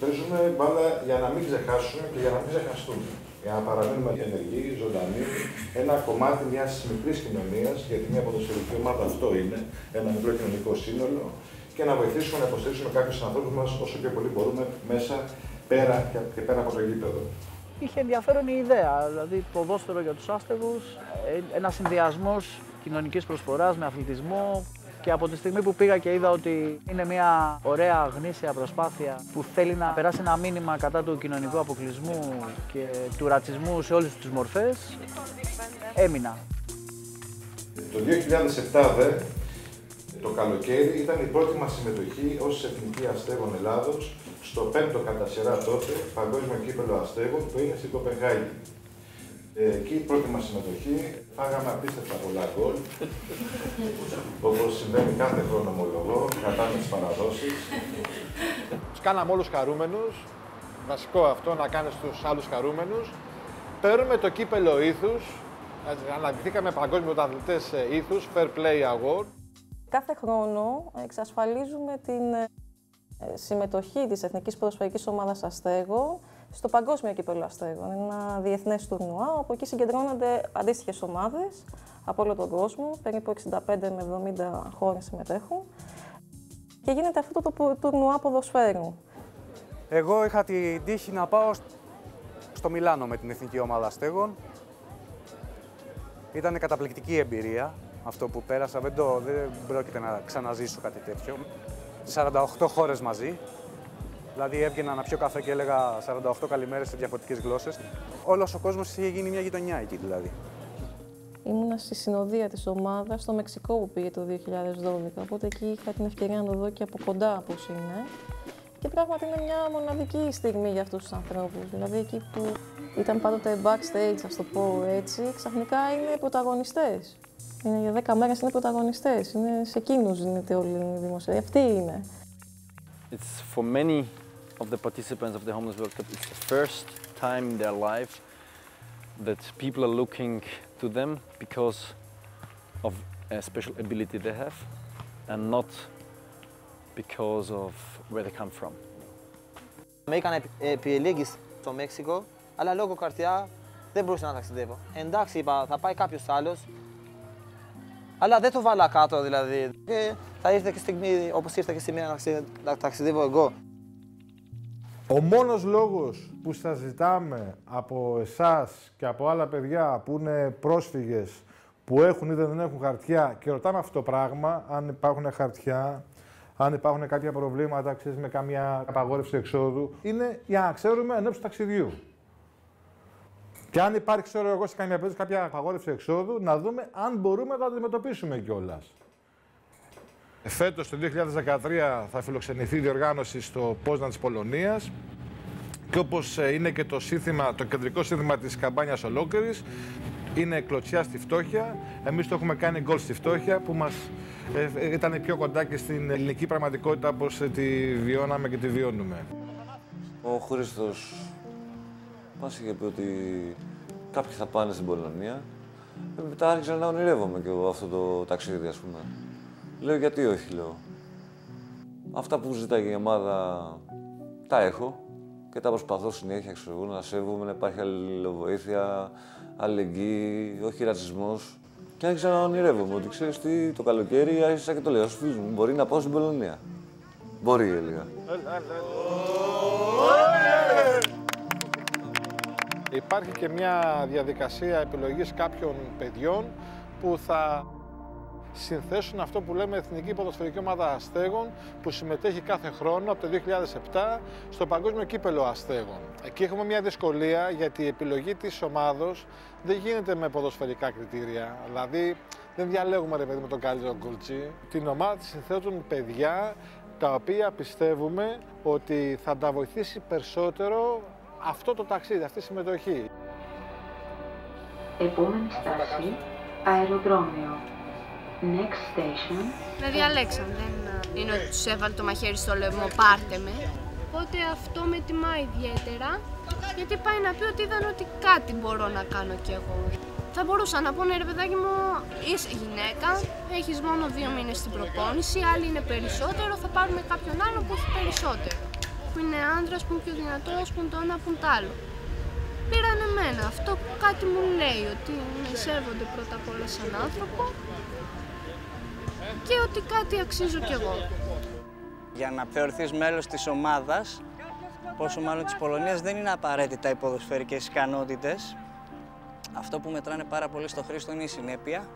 N: Παίζουμε μπάλα για να μην ξεχάσουμε και για να μην ξεχαστούμε. Για να παραμείνουμε ενεργοί, ζωντανοί, ένα κομμάτι μιας μικρής κοινωνίας, γιατί μια ποδοσφαιρική ομάδα αυτό είναι, ένα μικρό κοινωνικό σύνολο, και να βοηθήσουμε να υποστηρίξουμε κάποιους ανθρώπους μας όσο πιο πολύ μπορούμε μέσα, πέρα και πέρα από το γήπεδο.
E: Είχε ενδιαφέρον η ιδέα, δηλαδή ποδόσφαιρο για τους άστεγους, ένας συνδυασμός κοινωνικής προσφοράς με αθλητισμό. Και από τη στιγμή που πήγα και είδα ότι είναι μια ωραία γνήσια προσπάθεια που θέλει να περάσει ένα μήνυμα κατά του κοινωνικού αποκλεισμού και του ρατσισμού σε όλες τις μορφές, έμεινα.
N: Το 2007 δε, το καλοκαίρι, ήταν η πρώτη μας συμμετοχή ως Εθνική Αστέγων Ελλάδος στο 5ο κατά σειρά τότε Παγκόσμιο Κύπελλο Αστέγων που είναι στην Κοπενχάγη. Εκεί η πρώτη μας συμμετοχή φάγαμε απίστευτα πολλά γκολ. Όπως συμβαίνει κάθε χρόνο, ομολογώ, κρατάμε τις παραδόσεις.
A: Τους κάναμε όλους χαρούμενους. Βασικό αυτό, να κάνεις τους άλλους χαρούμενους. Παίρνουμε το κύπελλο ήθους. Αναδειχθήκαμε παγκόσμιοι πρωταθλητές ήθους, Fair Play Award.
J: Κάθε χρόνο εξασφαλίζουμε την συμμετοχή της Εθνικής Ποδοσφαιρικής Ομάδας Αστέγων στο Παγκόσμιο Κύπελλο Αστέγων. Είναι ένα διεθνές τουρνουά, όπου εκεί συγκεντρώνονται αντίστοιχες ομάδες από όλο τον κόσμο, περίπου 65 με 70 χώρες συμμετέχουν και γίνεται αυτό το τουρνουά ποδοσφαίρου.
F: Εγώ είχα την τύχη να πάω στο Μιλάνο με την Εθνική Ομάδα Αστέγων. Ήταν καταπληκτική εμπειρία αυτό που πέρασα, δεν πρόκειται να ξαναζήσω κάτι τέτοιο. 48 χώρες μαζί, δηλαδή έβγαινα να πιω καφέ και έλεγα 48 καλημέρες σε διαφορετικές γλώσσες. Όλος ο κόσμος είχε γίνει μια γειτονιά εκεί δηλαδή.
J: Ήμουνα στη συνοδεία της ομάδας στο Μεξικό που πήγε το 2012, οπότε εκεί είχα την ευκαιρία να το δω και από κοντά πώς είναι. Και πράγματι είναι μια μοναδική στιγμή για αυτούς τους ανθρώπους. Δηλαδή εκεί που ήταν πάντοτε backstage, ας το πω έτσι, ξαφνικά είναι πρωταγωνιστές. Είναι για 10 μέρες είναι πρωταγωνιστές. Είναι σε εκείνους δίνεται όλη η δημοσιογραφία. Αυτή είναι.
O: It's for many of the participants of the Homeless World Cup, it's the first time in their life that people are looking to them because of a special ability they have and not because of where they come from.
C: Με έκανε επιλέγεις στο Μέξικο, αλλά λόγω καρτιά δεν μπορούσα να ταξιδεύω. Εντάξει, είπα, θα πάει κάποιος άλλος, αλλά δεν το βάλα κάτω δηλαδή. Θα ήρθε και στιγμή, όπως ήρθε και στιγμή να ταξιδεύω εγώ.
A: Ο μόνος λόγος που σας ζητάμε από εσάς και από άλλα παιδιά που είναι πρόσφυγες, που έχουν ή δεν έχουν χαρτιά και ρωτάμε αυτό το πράγμα, αν υπάρχουν χαρτιά, αν υπάρχουν κάποια προβλήματα, ξέρεις, με κάμια απαγόρευση εξόδου, είναι για να ξέρουμε εν ώψη του ταξιδιού. Και αν υπάρχει, ξέρω εγώ, σε καμία περίπτωση κάποια απαγόρευση εξόδου, να δούμε αν μπορούμε να το αντιμετωπίσουμε κιόλας. Φέτος, το 2013, θα φιλοξενηθεί η διοργάνωση στο Πόζναν της Πολωνίας και όπως είναι και το σύνθημα, το κεντρικό σύνθημα της καμπάνιας ολόκληρης, είναι κλωτσιά στη φτώχεια. Εμείς το έχουμε κάνει γκολ στη φτώχεια, που μας ήταν πιο κοντά και στην ελληνική πραγματικότητα όπως τη βιώναμε και τη βιώνουμε.
D: Ο Χρήστος μας είχε πει ότι κάποιοι θα πάνε στην Πολωνία. Μετά άρχισα να ονειρεύομαι και εγώ αυτό το ταξίδι, ας πούμε. Λέω, γιατί όχι, λέω. Αυτά που ζητάει η ομάδα τα έχω και τα προσπαθώ συνέχεια, ξέρω, να σέβομαι, να υπάρχει αλληλοβοήθεια, αλληλεγγύη, όχι ρατσισμός. Και άρχισα να ονειρεύομαι ότι, ξέρεις τι, το καλοκαίρι άρχισα και το λέω στους φίλους μου, μπορεί να πάω στην Πολωνία. Μπορεί, έλεγα.
A: Υπάρχει και μια διαδικασία επιλογής κάποιων παιδιών που θα συνθέσουν αυτό που λέμε Εθνική Ποδοσφαιρική Ομάδα Αστέγων, που συμμετέχει κάθε χρόνο από το 2007 στο Παγκόσμιο Κύπελλο Αστέγων. Εκεί έχουμε μια δυσκολία, γιατί η επιλογή της ομάδος δεν γίνεται με ποδοσφαιρικά κριτήρια. Δηλαδή δεν διαλέγουμε, ρε παιδί, με τον καλύτερο γκολτσί. Την ομάδα τη συνθέτουν παιδιά τα οποία πιστεύουμε ότι θα τα βοηθήσει περισσότερο αυτό το ταξίδι, αυτή η συμμετοχή.
P: Επόμενη στάση, αεροδρόμιο. Next station.
K: Με διαλέξαν, δεν είναι ότι τους έβαλε το μαχαίρι στο λαιμό, πάρτε με. Οπότε αυτό με τιμά ιδιαίτερα, γιατί πάει να πει ότι είδαν ότι κάτι μπορώ να κάνω κι εγώ. Θα μπορούσα να πούνε, ρε παιδάκι μου, είσαι γυναίκα, έχεις μόνο 2 μήνες στην προπόνηση, άλλοι είναι περισσότερο, θα πάρουμε κάποιον άλλο που έχει περισσότερο. Που είναι άντρας, που είναι πιο δυνατός, που είναι το ένα, που είναι το άλλο. Πήραν εμένα, αυτό που κάτι μου λέει, ότι με σέβονται πρώτα απ' όλα σαν άνθρωπο και ότι κάτι αξίζω κι εγώ.
M: Για να θεωρηθείς μέλος της ομάδας, πόσο μάλλον της Πολωνίας, δεν είναι απαραίτητα οι ποδοσφαιρικές ικανότητες. Αυτό που μετράνε πάρα πολύ στο Χρήστο είναι η συνέπεια,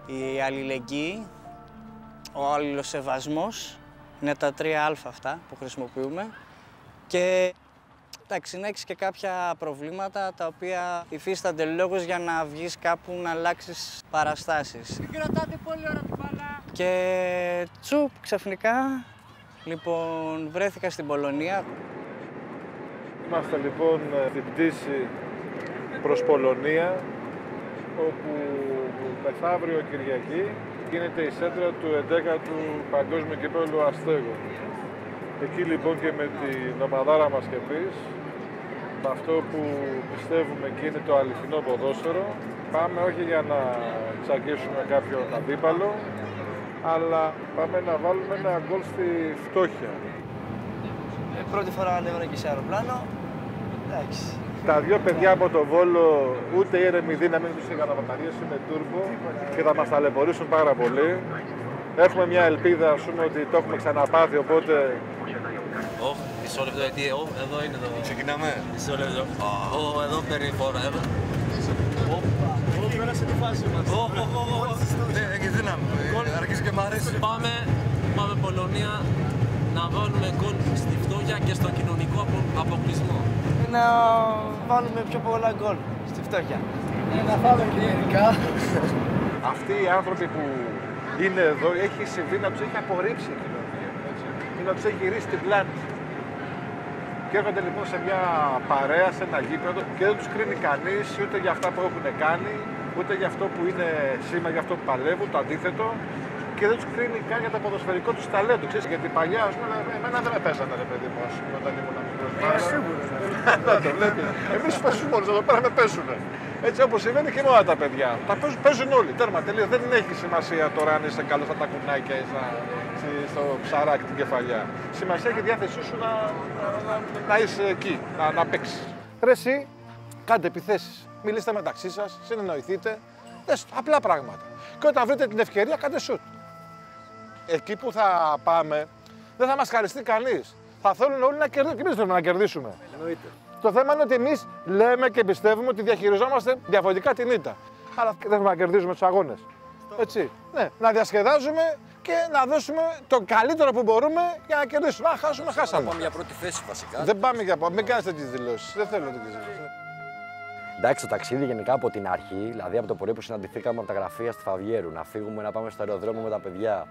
M: η αλληλεγγύη, ο αλληλοσεβασμός, είναι τα 3 α αυτά που χρησιμοποιούμε. Και Εντάξει, να έχεις και κάποια προβλήματα τα οποία υφίστανται λόγος για να βγεις κάπου να αλλάξεις παραστάσεις.
L: Μην κρατάτε πολύ ώρα την μπάλα.
M: Και τσουπ, ξαφνικά, λοιπόν, βρέθηκα στην Πολωνία.
A: Είμαστε λοιπόν στην πτήση προς Πολωνία, όπου μεθαύριο Κυριακή γίνεται η σέντρα του 11ου Παγκόσμιου Κυπέλλου Αστέγων. Εκεί λοιπόν και με την ομαδάρα μας και εμείς, με αυτό που πιστεύουμε και είναι το αληθινό ποδόσφαιρο, πάμε όχι για να τσακίσουμε κάποιον αντίπαλο, αλλά πάμε να βάλουμε ένα γκολ στη φτώχεια.
E: Πρώτη φορά ανέβαινα και σε αεροπλάνο. Εντάξει.
A: Τα δύο παιδιά από το Βόλο ούτε η ήρεμη δύναμη τους είχαν να βαταριέσουν με τούρμπο και θα μας ταλαιπωρήσουν πάρα πολύ. Έχουμε μια ελπίδα, ας πούμε, ότι το έχουμε ξαναπάθει, οπότε...
Q: Μισό λεπτό, γιατί εδώ είναι το...
D: Ξεκινάμε.
Q: Μισό λεπτό. Εδώ παίρνει φόρα, εδώ.
L: Πέρασε τη φάση μας.
D: Έχει δύναμη, αρχίζει και μ' αρέσει.
H: Πάμε Πολωνία να βάλουμε γκολ στη φτώχεια και στο κοινωνικό αποκλεισμό.
E: Να βάλουμε πιο πολλά γκολ στη φτώχεια.
L: Να φάμε και γενικά.
A: Αυτοί οι άνθρωποι που είναι εδώ, έχει συμβεί να τους έχει απορρίψει η κοινωνία. Ή να τους έχει γυρίσει την πλάτη. Και έρχονται λοιπόν σε μια παρέα, σε ένα γήπεδο και δεν τους κρίνει κανείς ούτε για αυτά που έχουν κάνει, ούτε για αυτό που είναι σήμερα, για αυτό που παλεύουν, το αντίθετο. Και δεν τους κρίνει καν για το ποδοσφαιρικό τους ταλέντο. Ξέρεις, γιατί παλιά, ας πούμε, εμένα δεν με παίζανε, ρε παιδί μου, ας πούμε, όταν ήμουν μικρός. Να το βλέπεις. Εμείς παίζουμε μόνοι, εδώ πέρα με παίζουνε. Έτσι όπως συμβαίνει και με όλα τα παιδιά. Τα παίζουν όλοι, τέρμα, τελείως. Δεν έχει σημασία τώρα αν είσαι καλός στα κουνάκια ή στο ψαράκι την κεφαλιά. Σημασία έχει η διάθεσή σου να είσαι εκεί, να παίξεις. Ρε εσύ, κάντε επιθέσεις. Μιλήστε μεταξύ σας, συνεννοηθείτε. Απλά πράγματα. Και όταν βρείτε την ευκαιρία, κάντε σουτ. Εκεί που θα πάμε, δεν θα μας χαριστεί κανείς. Θα θέλουν όλοι να κερδίσουν και εμείς θέλουμε να κερδίσουμε.
E: Εννοείται.
A: Το θέμα είναι ότι εμείς λέμε και πιστεύουμε ότι διαχειριζόμαστε διαφορετικά την ήττα. Αλλά δεν θέλουμε να κερδίζουμε τους αγώνες. Έτσι. Ναι, να διασκεδάζουμε και να δώσουμε το καλύτερο που μπορούμε για να κερδίσουμε. Αν χάσουμε, χάσαμε.
B: Πάμε για πρώτη θέση βασικά.
A: Δεν πάμε για πρώτη. Μην κάνετε τέτοιες δηλώσεις. Δεν θέλω τέτοιες δηλώσεις.
B: Εντάξει, το ταξίδι γενικά από την αρχή, δηλαδή από το πρωί που συναντηθήκαμε από τα γραφεία στη Φαβιέρου, να φύγουμε να πάμε στο αεροδρόμιο με τα παιδιά.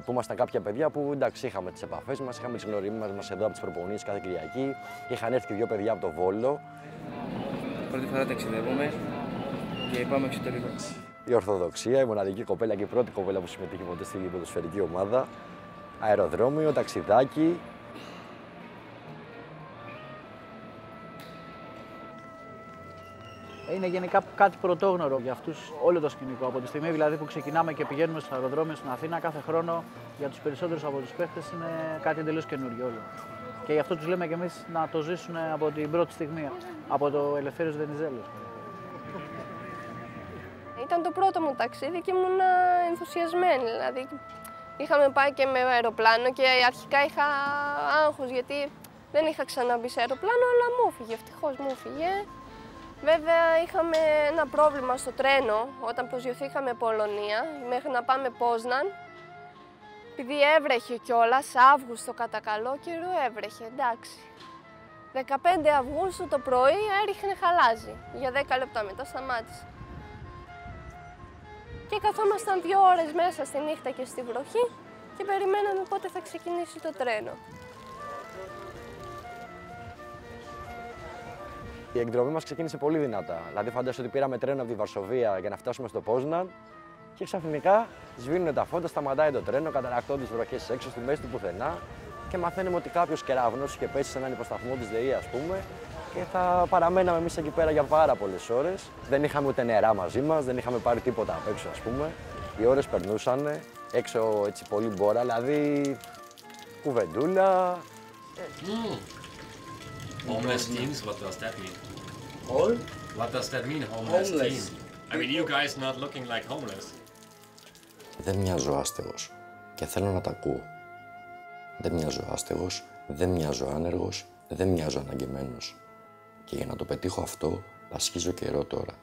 B: Που ήμασταν κάποια παιδιά που εντάξει, είχαμε τις επαφές μας, είχαμε τις γνωριμίες μας εδώ από τις προπονήσεις κάθε Κυριακή. Είχαν έρθει και δύο παιδιά από το Βόλο.
Q: Πρώτη φορά ταξιδεύουμε και πάμε εξωτερικό.
B: Η Ορθοδοξία, η μοναδική κοπέλα και η πρώτη κοπέλα που συμμετείχε ποτέ στην ποδοσφαιρική ομάδα. Αεροδρόμιο, ταξιδάκι.
E: Είναι γενικά κάτι πρωτόγνωρο για αυτούς όλο το σκηνικό. Από τη στιγμή δηλαδή που ξεκινάμε και πηγαίνουμε στο αεροδρόμιο στην Αθήνα, κάθε χρόνο για τους περισσότερους από τους παίχτες είναι κάτι εντελώς καινούριο όλο. Και γι' αυτό τους λέμε και εμείς να το ζήσουν από την πρώτη στιγμή, από το Ελευθέριος Βενιζέλος.
K: Ήταν το πρώτο μου ταξίδι και ήμουν ενθουσιασμένη. Δηλαδή, είχαμε πάει και με αεροπλάνο και αρχικά είχα άγχος γιατί δεν είχα ξαναμπεί σε αεροπλάνο, αλλά μου έφυγε, ευτυχώς μου έφυγε. Βέβαια, είχαμε ένα πρόβλημα στο τρένο όταν προσγειωθήκαμε Πολωνία μέχρι να πάμε Πόσναν. Επειδή έβρεχε κιόλας, Αύγουστο κατά καλό καιρό έβρεχε, εντάξει. 15 Αυγούστου το πρωί έριχνε χαλάζι. Για 10 λεπτά μετά σταμάτησε. Και καθόμασταν 2 ώρες μέσα στη νύχτα και στη βροχή και περιμέναμε πότε θα ξεκινήσει το τρένο.
B: Η εκδρομή μας ξεκίνησε πολύ δυνατά. Δηλαδή, φαντάζομαι ότι πήραμε τρένο από τη Βαρσοβία για να φτάσουμε στο Πόσναν και ξαφνικά σβήνουν τα φώτα, σταματάει το τρένο, καταρακτώνται τις βροχές έξω στη μέση του πουθενά και μαθαίνουμε ότι κάποιος κεραυνός είχε πέσει σε έναν υποσταθμό της ΔΕΗ, ας πούμε, και θα παραμέναμε εμείς εκεί πέρα για πάρα πολλές ώρες. Δεν είχαμε ούτε νερά μαζί μας, δεν είχαμε πάρει τίποτα απ' έξω, ας πούμε. Οι ώρες περνούσαν έξω έτσι πολύ μπόρα, δηλαδή κουβεντούλα.
R: Homeless teens, what does that mean?
E: All?
R: What does that mean, homeless teens? I mean, you guys not looking like homeless.
B: Δεν μοιάζω άστεγος και θέλω να τα ακούω. Δεν μοιάζω άστεγος, δεν μοιάζω άνεργος, δεν μοιάζω αναγκεμένος. Και για να το πετύχω αυτό, πασχίζω καιρό τώρα,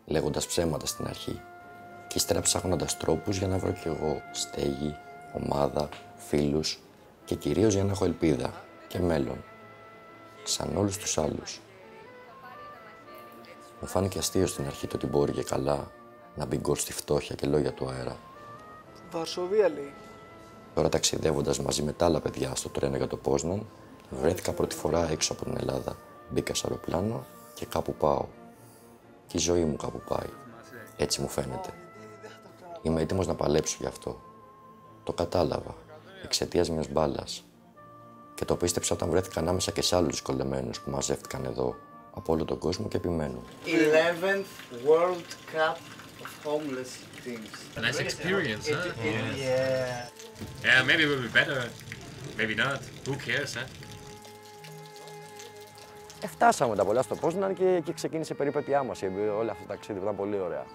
B: λέγοντας ψέματα στην αρχή. Και ύστερα ψάχνοντας τρόπους για να βρω κι εγώ στέγη, ομάδα, φίλους και κυρίως για να έχω ελπίδα και μέλλον. σαν όλους τους άλλους. Μου φάνηκε αστείο στην αρχή το ότι μπορεί και καλά να μπει γκολ στη φτώχεια και λόγια του αέρα.
E: Βαρσοβία λέει.
B: Τώρα ταξιδεύοντας μαζί με τα άλλα παιδιά στο τρένο για το Πόσναν, βρέθηκα πρώτη φορά έξω από την Ελλάδα. Μπήκα σε αεροπλάνο και κάπου πάω. Και η ζωή μου κάπου πάει. Έτσι μου φαίνεται. Είμαι έτοιμος να παλέψω γι' αυτό. Το κατάλαβα, εξαιτίας μιας μπάλας. Και το πίστεψα όταν βρέθηκα ανάμεσα και σε άλλους δυσκολεμένους που μαζεύτηκαν εδώ, από όλο τον κόσμο και επιμένουν.
S: 11th World Cup of Homeless Teams.
R: A nice experience, huh?
S: Yeah.
R: Yeah, maybe it will be better. Maybe not. Who cares, huh?
B: Φτάσαμε μετά πολλά στο Πόσναν και εκεί ξεκίνησε η περιπέτειά μας. Όλα αυτά τα ταξίδια ήταν πολύ ωραία.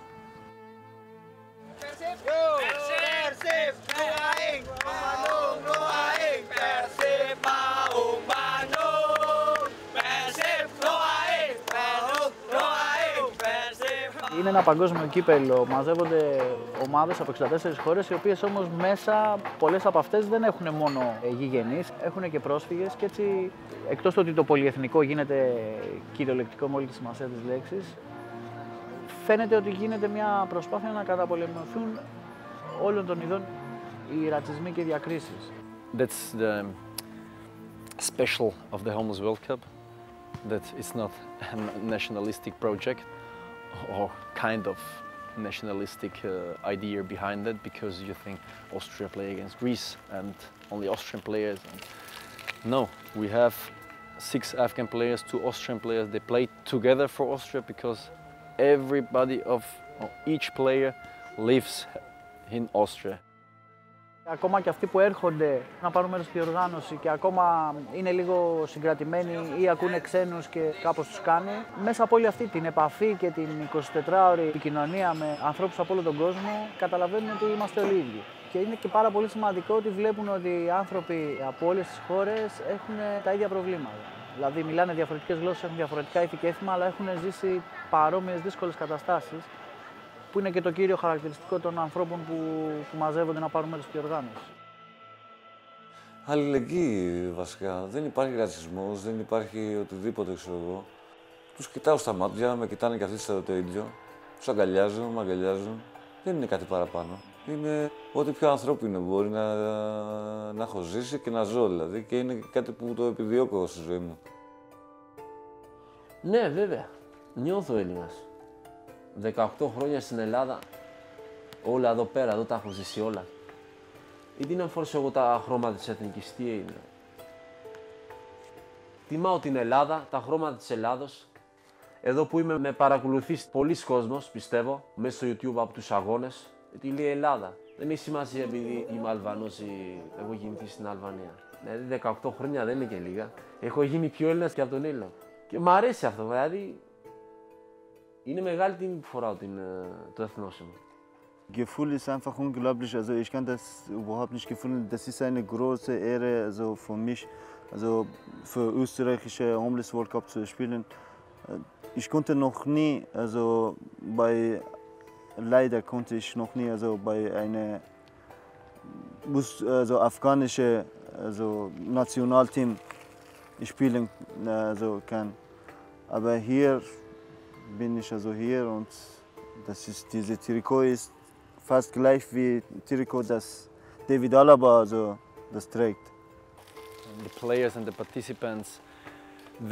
E: Είναι ένα παγκόσμιο κύπελλο. Μαζεύονται ομάδες από 64 χώρες, οι οποίες όμως μέσα, πολλές από αυτές δεν έχουν μόνο γηγενείς, έχουν και πρόσφυγες και έτσι, εκτός του ότι το πολυεθνικό γίνεται κυριολεκτικό με όλη τη σημασία της λέξης, φαίνεται ότι γίνεται μια προσπάθεια να καταπολεμηθούν όλων των ειδών οι ρατσισμοί και οι διακρίσεις.
O: That's the special of the Homeless World Cup, that it's not a nationalistic project or kind of nationalistic idea behind it, because you think Austria play against Greece and only Austrian players. No, we have 6 Afghan players, 2 Austrian players. They play together for Austria because everybody of each player lives in Austria.
E: Ακόμα και αυτοί που έρχονται να πάρουν μέρος στη διοργάνωση και ακόμα είναι λίγο συγκρατημένοι ή ακούνε ξένους και κάπως τους κάνει, μέσα από όλη αυτή την επαφή και την 24ωρη επικοινωνία με ανθρώπους από όλο τον κόσμο, καταλαβαίνουν ότι είμαστε όλοι ίδιοι. Και είναι και πάρα πολύ σημαντικό ότι βλέπουν ότι οι άνθρωποι από όλες τις χώρες έχουν τα ίδια προβλήματα. Δηλαδή μιλάνε διαφορετικές γλώσσες, έχουν διαφορετικά ήθη και έθιμα, αλλά έχουν ζήσει παρόμοιες δύσκολες καταστάσεις, που είναι και το κύριο χαρακτηριστικό των ανθρώπων που μαζεύονται να πάρουν μέρος στη διοργάνωση.
D: Αλληλεγγύη βασικά. Δεν υπάρχει ρατσισμός, δεν υπάρχει οτιδήποτε, ξέρω εγώ. Τους κοιτάω στα μάτια, με κοιτάνε και αυτοί το ίδιο. Τους αγκαλιάζω, με αγκαλιάζουν. Δεν είναι κάτι παραπάνω. Είναι ό,τι πιο ανθρώπινο μπορεί να έχω ζήσει και να ζω, δηλαδή. Και είναι κάτι που το επιδιώκω στη ζωή μου.
H: Ναι, βέβαια. Νιώθω Έλληνας. 18 χρόνια στην Ελλάδα, όλα εδώ πέρα, εδώ τα έχω ζήσει όλα. Γιατί να φορέσω εγώ τα χρώματα της εθνικής, τι είναι. Τιμάω την Ελλάδα, τα χρώματα της Ελλάδος. Εδώ που είμαι με παρακολουθεί πολλοί κόσμος, πιστεύω, μέσα στο YouTube από τους αγώνες. Γιατί λέει Ελλάδα. Δεν έχει σημασία επειδή είμαι Αλβανός ή έχω γεννηθεί στην Αλβανία. Δηλαδή 18 χρόνια δεν είναι και λίγα. Έχω γίνει πιο Έλληνας και από τον Έλληνα. Και μ' αρέσει αυτό, δηλαδή. Είναι μεγάλη τιμή που φοράω το εθνόσημο.
T: Gefühl ist einfach unglaublich, also ich kann das überhaupt nicht gefühlen. Das ist eine große Ehre, also für mich, also für österreichische Homeless World Cup zu spielen. Ich konnte noch nie, also leider konnte ich noch nie, also bei einer also afghanische, also Nationalteam spielen, also kann. Aber hier bin ich also hier und das ist, diese Trikot ist fast gleich wie Trikot, das David Alaba also das trägt.
O: And the players and the participants,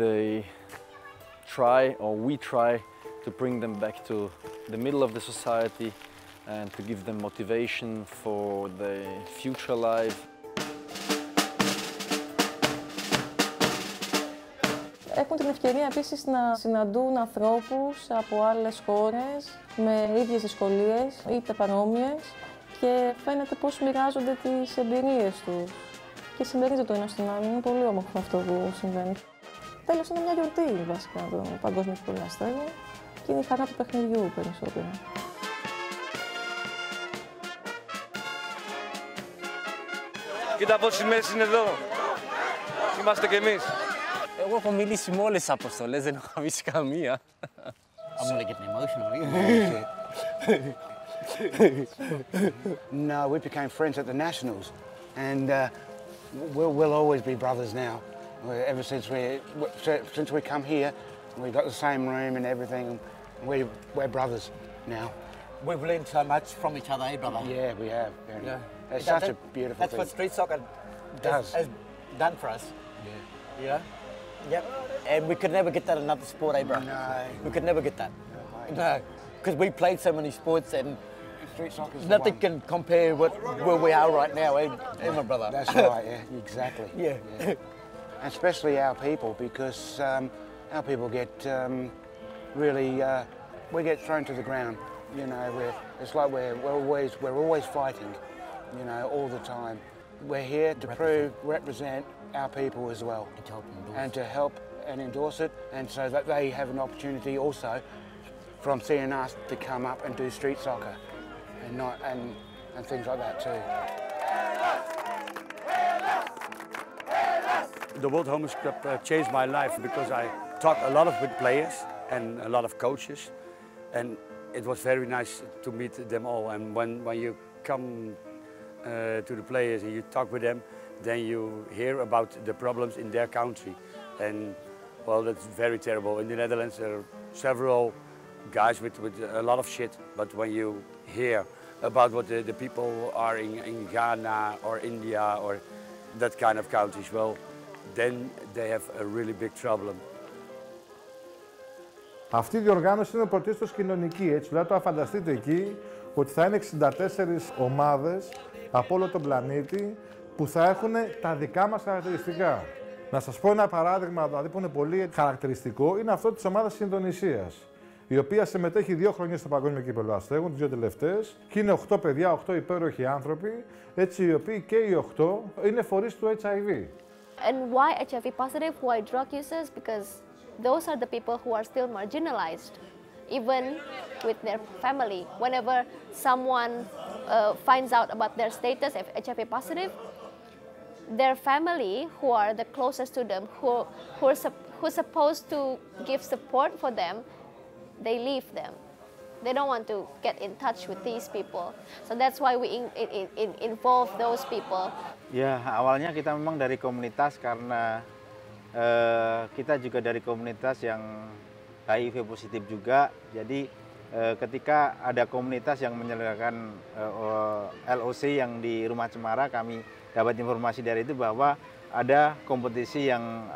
O: they try, or we try, to bring them back to the middle of the society and to give them motivation for the future life.
J: Έχουν την ευκαιρία επίσης να συναντούν ανθρώπους από άλλες χώρες με ίδιες δυσκολίες, είτε παρόμοιες, και φαίνεται πώς μοιράζονται τις εμπειρίες τους και συμπερίζεται το ένα στον άλλο. Είναι πολύ όμορφο αυτό που συμβαίνει. Τέλος, είναι μια γιορτή βασικά το Παγκόσμιο Κύπελλο Αστέρων και είναι η χαρά του παιχνιδιού περισσότερο.
U: Κοίτα πόσοι μέση είναι εδώ. Είμαστε κι εμείς.
V: Εγώ έχω μιλήσει με όλες τις αποστολές, δεν έχω αφήσει καμία.
W: I'm gonna get emotional. No, we became friends at the Nationals, and we'll always be brothers now.
G: Ever since we come here, we got the same room and everything. We're brothers now.
W: We've learned so much from each other, eh, brother?
G: Yeah, we have.
W: Yeah.
G: It's such a beautiful
W: That's
G: thing.
W: what street soccer has done for us. Yeah. Yeah. Yep. And we could never get that in another sport, eh, bro?
G: No.
W: We could never get that. No. Because we played so many sports and
G: street soccer's
W: nothing can compare with where we are right now, eh, my brother?
G: That's right, yeah, exactly.
W: Yeah.
G: Especially our people, because our people get really, we get thrown to the ground. You know, it's like we're always fighting, you know, all the time. We're here to represent our people as well, and to help and endorse it, and so that they have an opportunity also from seeing us to come up and do street soccer, and things like that too.
I: The World Homeless Club changed my life because I talked a lot with players and a lot of coaches, and it was very nice to meet them all. And when you come to the players and you talk with them, then you hear about the problems in their country. And well, that's very terrible. In the Netherlands there are several guys with a lot of shit, but when you hear about what the people are in Ghana or India or that kind of countries, well, then they have a really big problem.
A: Αυτή η διοργάνωση είναι πρωτίστως κοινωνική, έτσι, δηλαδή το φανταστείτε εκεί ότι θα είναι 64 ομάδες από όλο τον πλανήτη που θα έχουν τα δικά μας χαρακτηριστικά. Να σας πω ένα παράδειγμα δηλαδή, που είναι πολύ χαρακτηριστικό, είναι αυτό της ομάδας της Ινδονησίας, η οποία συμμετέχει 2 χρόνια στο Παγκόσμιο Κύπελλο Αστέγων, τις 2 τελευταίες, και είναι 8 παιδιά, 8 υπέροχοι άνθρωποι, έτσι, οι οποίοι και οι 8 είναι φορείς του HIV.
N: And why HIV positive, why drug users? Because those are the people who are still marginalized, even with their family. Whenever someone finds out about their status of HIV positive, their family, who are the closest to them, who's supposed to give support for them, they leave them. They don't want to get in touch with these people. So that's why we involve those people.
X: Ya, awalnya kita memang dari komunitas karena kita juga dari komunitas yang HIV positif juga. Jadi ketika ada komunitas yang menyelenggarakan LOC yang di Rumah Cemara, kami dapat informasi dari itu bahwa ada kompetisi yang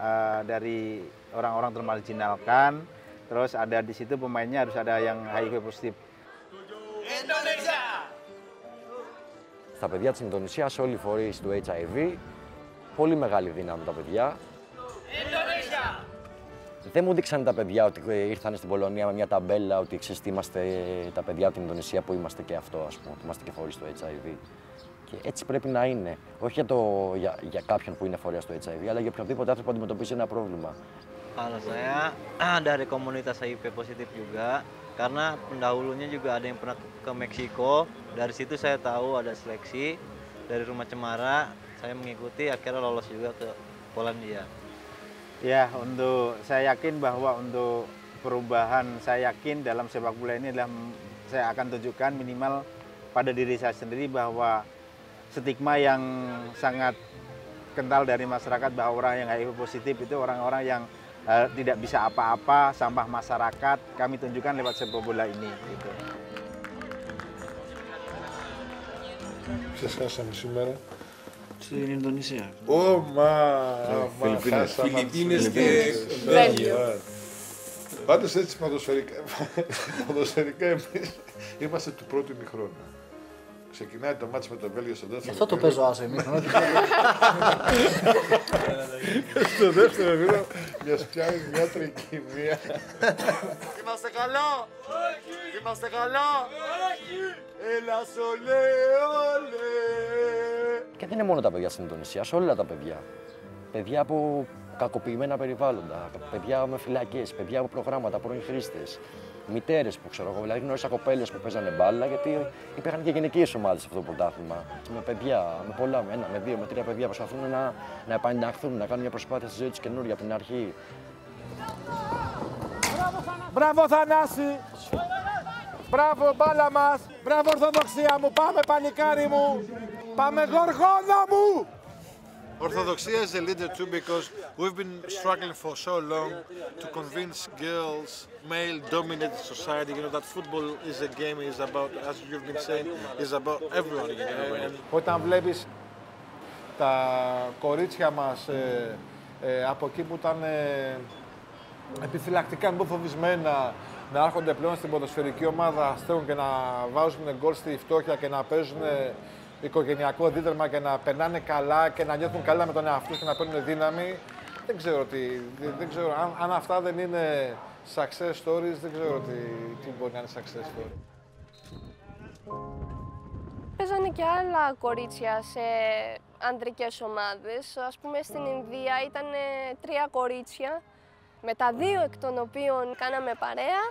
X: dari orang-orang termarginalkan. Terus ada di situ pemainnya harus ada yang HIV positif.
B: Indonesia! Στα παιδιά της Ινδονησίας, όλοι οι φορείς του HIV, πολύ μεγάλη δύναμη τα παιδιά. Indonesia! Δεν μου δείξαν τα παιδιά ότι ήρθαν στην Πολωνία με μια ταμπέλα ότι ξέρεις τι είμαστε τα παιδιά από την Ινδονησία που είμαστε και αυτό, ας πούμε, ότι είμαστε και φορείς του HIV. Και έτσι πρέπει να είναι. Όχι για κάποιον που είναι φορέας του HIV, αλλά για οποιοδήποτε άνθρωπο που αντιμετωπίζει ένα πρόβλημα.
Y: Kalau saya dari komunitas HIV positif juga, karena pendahulunya juga ada yang pernah ke Meksiko. Dari situ saya tahu ada seleksi dari Rumah Cemara. Saya mengikuti, akhirnya lolos juga ke Polandia.
X: Ya, untuk saya yakin bahwa untuk perubahan saya yakin dalam sepak bola ini adalah saya akan tunjukkan minimal pada diri saya sendiri bahwa stigma yang sangat kental dari masyarakat bahwa orang yang HIV positif itu orang-orang yang tidak bisa apa-apa, sampah masyarakat, kami tunjukkan lewat sepak bola ini. Gitu.
A: Σας χάσαμε σήμερα.
X: Στην Ινδονησία.
A: Φιλιππίνες και Βέλγιο. Πάντως έτσι ποδοσφαιρικά εμείς είμαστε του πρώτου ημιχρόνου. Ξεκινάει το μάτς με το Βέλγιο στο δεύτερο.
E: Γι' αυτό το παίζω άσο ημίχρονο.
A: Στο δεύτερο ημίχρονο μιας πιάνει μια τρικυμία.
S: Είμαστε καλά! Είμαστε καλά! Έλα σολέ, ολέ!
B: Και δεν είναι μόνο τα παιδιά στην Ινδονησία, όλα τα παιδιά. Παιδιά από κακοποιημένα περιβάλλοντα, παιδιά με φυλακές, παιδιά από προγράμματα, πρώην χρήστες. Μητέρες που ξέρω εγώ, δηλαδή γνώρισα κοπέλες που παίζανε μπάλα, γιατί υπήρχαν και γυναικείες ομάδες σε αυτό το πρωτάθλημα. Με παιδιά, με πολλά, με 1, με 2, με 3 παιδιά προσπαθούν να επανενταχθούν, να κάνουν μια προσπάθεια στη ζωή τους καινούργια από την αρχή.
L: Μπράβο Θανάση! Μπράβο μπάλα μας! Μπράβο Ορθοδοξία μου! Πάμε παλικάρι μου! Πάμε Γοργόνα μου!
A: Orthodoxia is a leader too because we've been struggling for so long to convince girls, male-dominated society, you know, that football is a game, is about, as you've been saying, is about everyone. Όταν βλέπεις τα κορίτσια μας από εκεί που ήταν επιφυλακτικά, μη φοβισμένα, να έρχονται πλέον στην ποδοσφαιρική ομάδα, στέγουν και να βάζουν γκολ στη φτώχεια και να παίζουν οικογενειακό δίδερμα και να περνάνε καλά και να νιώθουν καλά με τον εαυτό και να παίρνουν δύναμη. Δεν ξέρω αν αυτά δεν είναι success stories, δεν ξέρω τι μπορεί να είναι success story.
K: Παίζανε και άλλα κορίτσια σε ανδρικές ομάδες. Ας πούμε στην Ινδία ήταν 3 κορίτσια, με τα 2 εκ των οποίων κάναμε παρέα.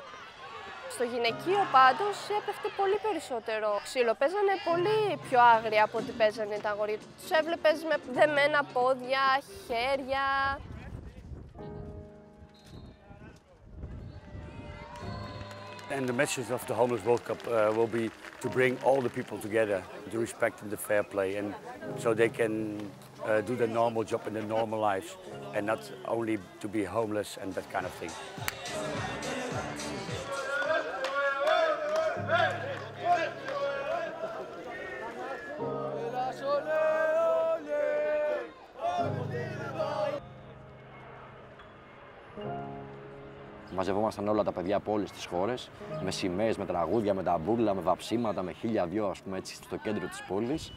K: Στο γυναικείο πάντως έπεφτε πολύ περισσότερο ξύλο. Παίζανε πολύ πιο άγρια από ό,τι παίζανε τα αγόρια. Τους έβλεπες με δεμένα πόδια, χέρια.
I: And the message of the Homeless World Cup will be to bring all the people together, to respect and the fair play, and so they can do their normal job in their normal lives, and not only to be homeless and that kind of thing.
B: Μαζευόμασταν όλα τα παιδιά από όλες τις χώρες, με σημαίες, με τραγούδια, με ταμπούρλα, με βαψίματα, με 1002, ας πούμε, έτσι, στο κέντρο της πόλης.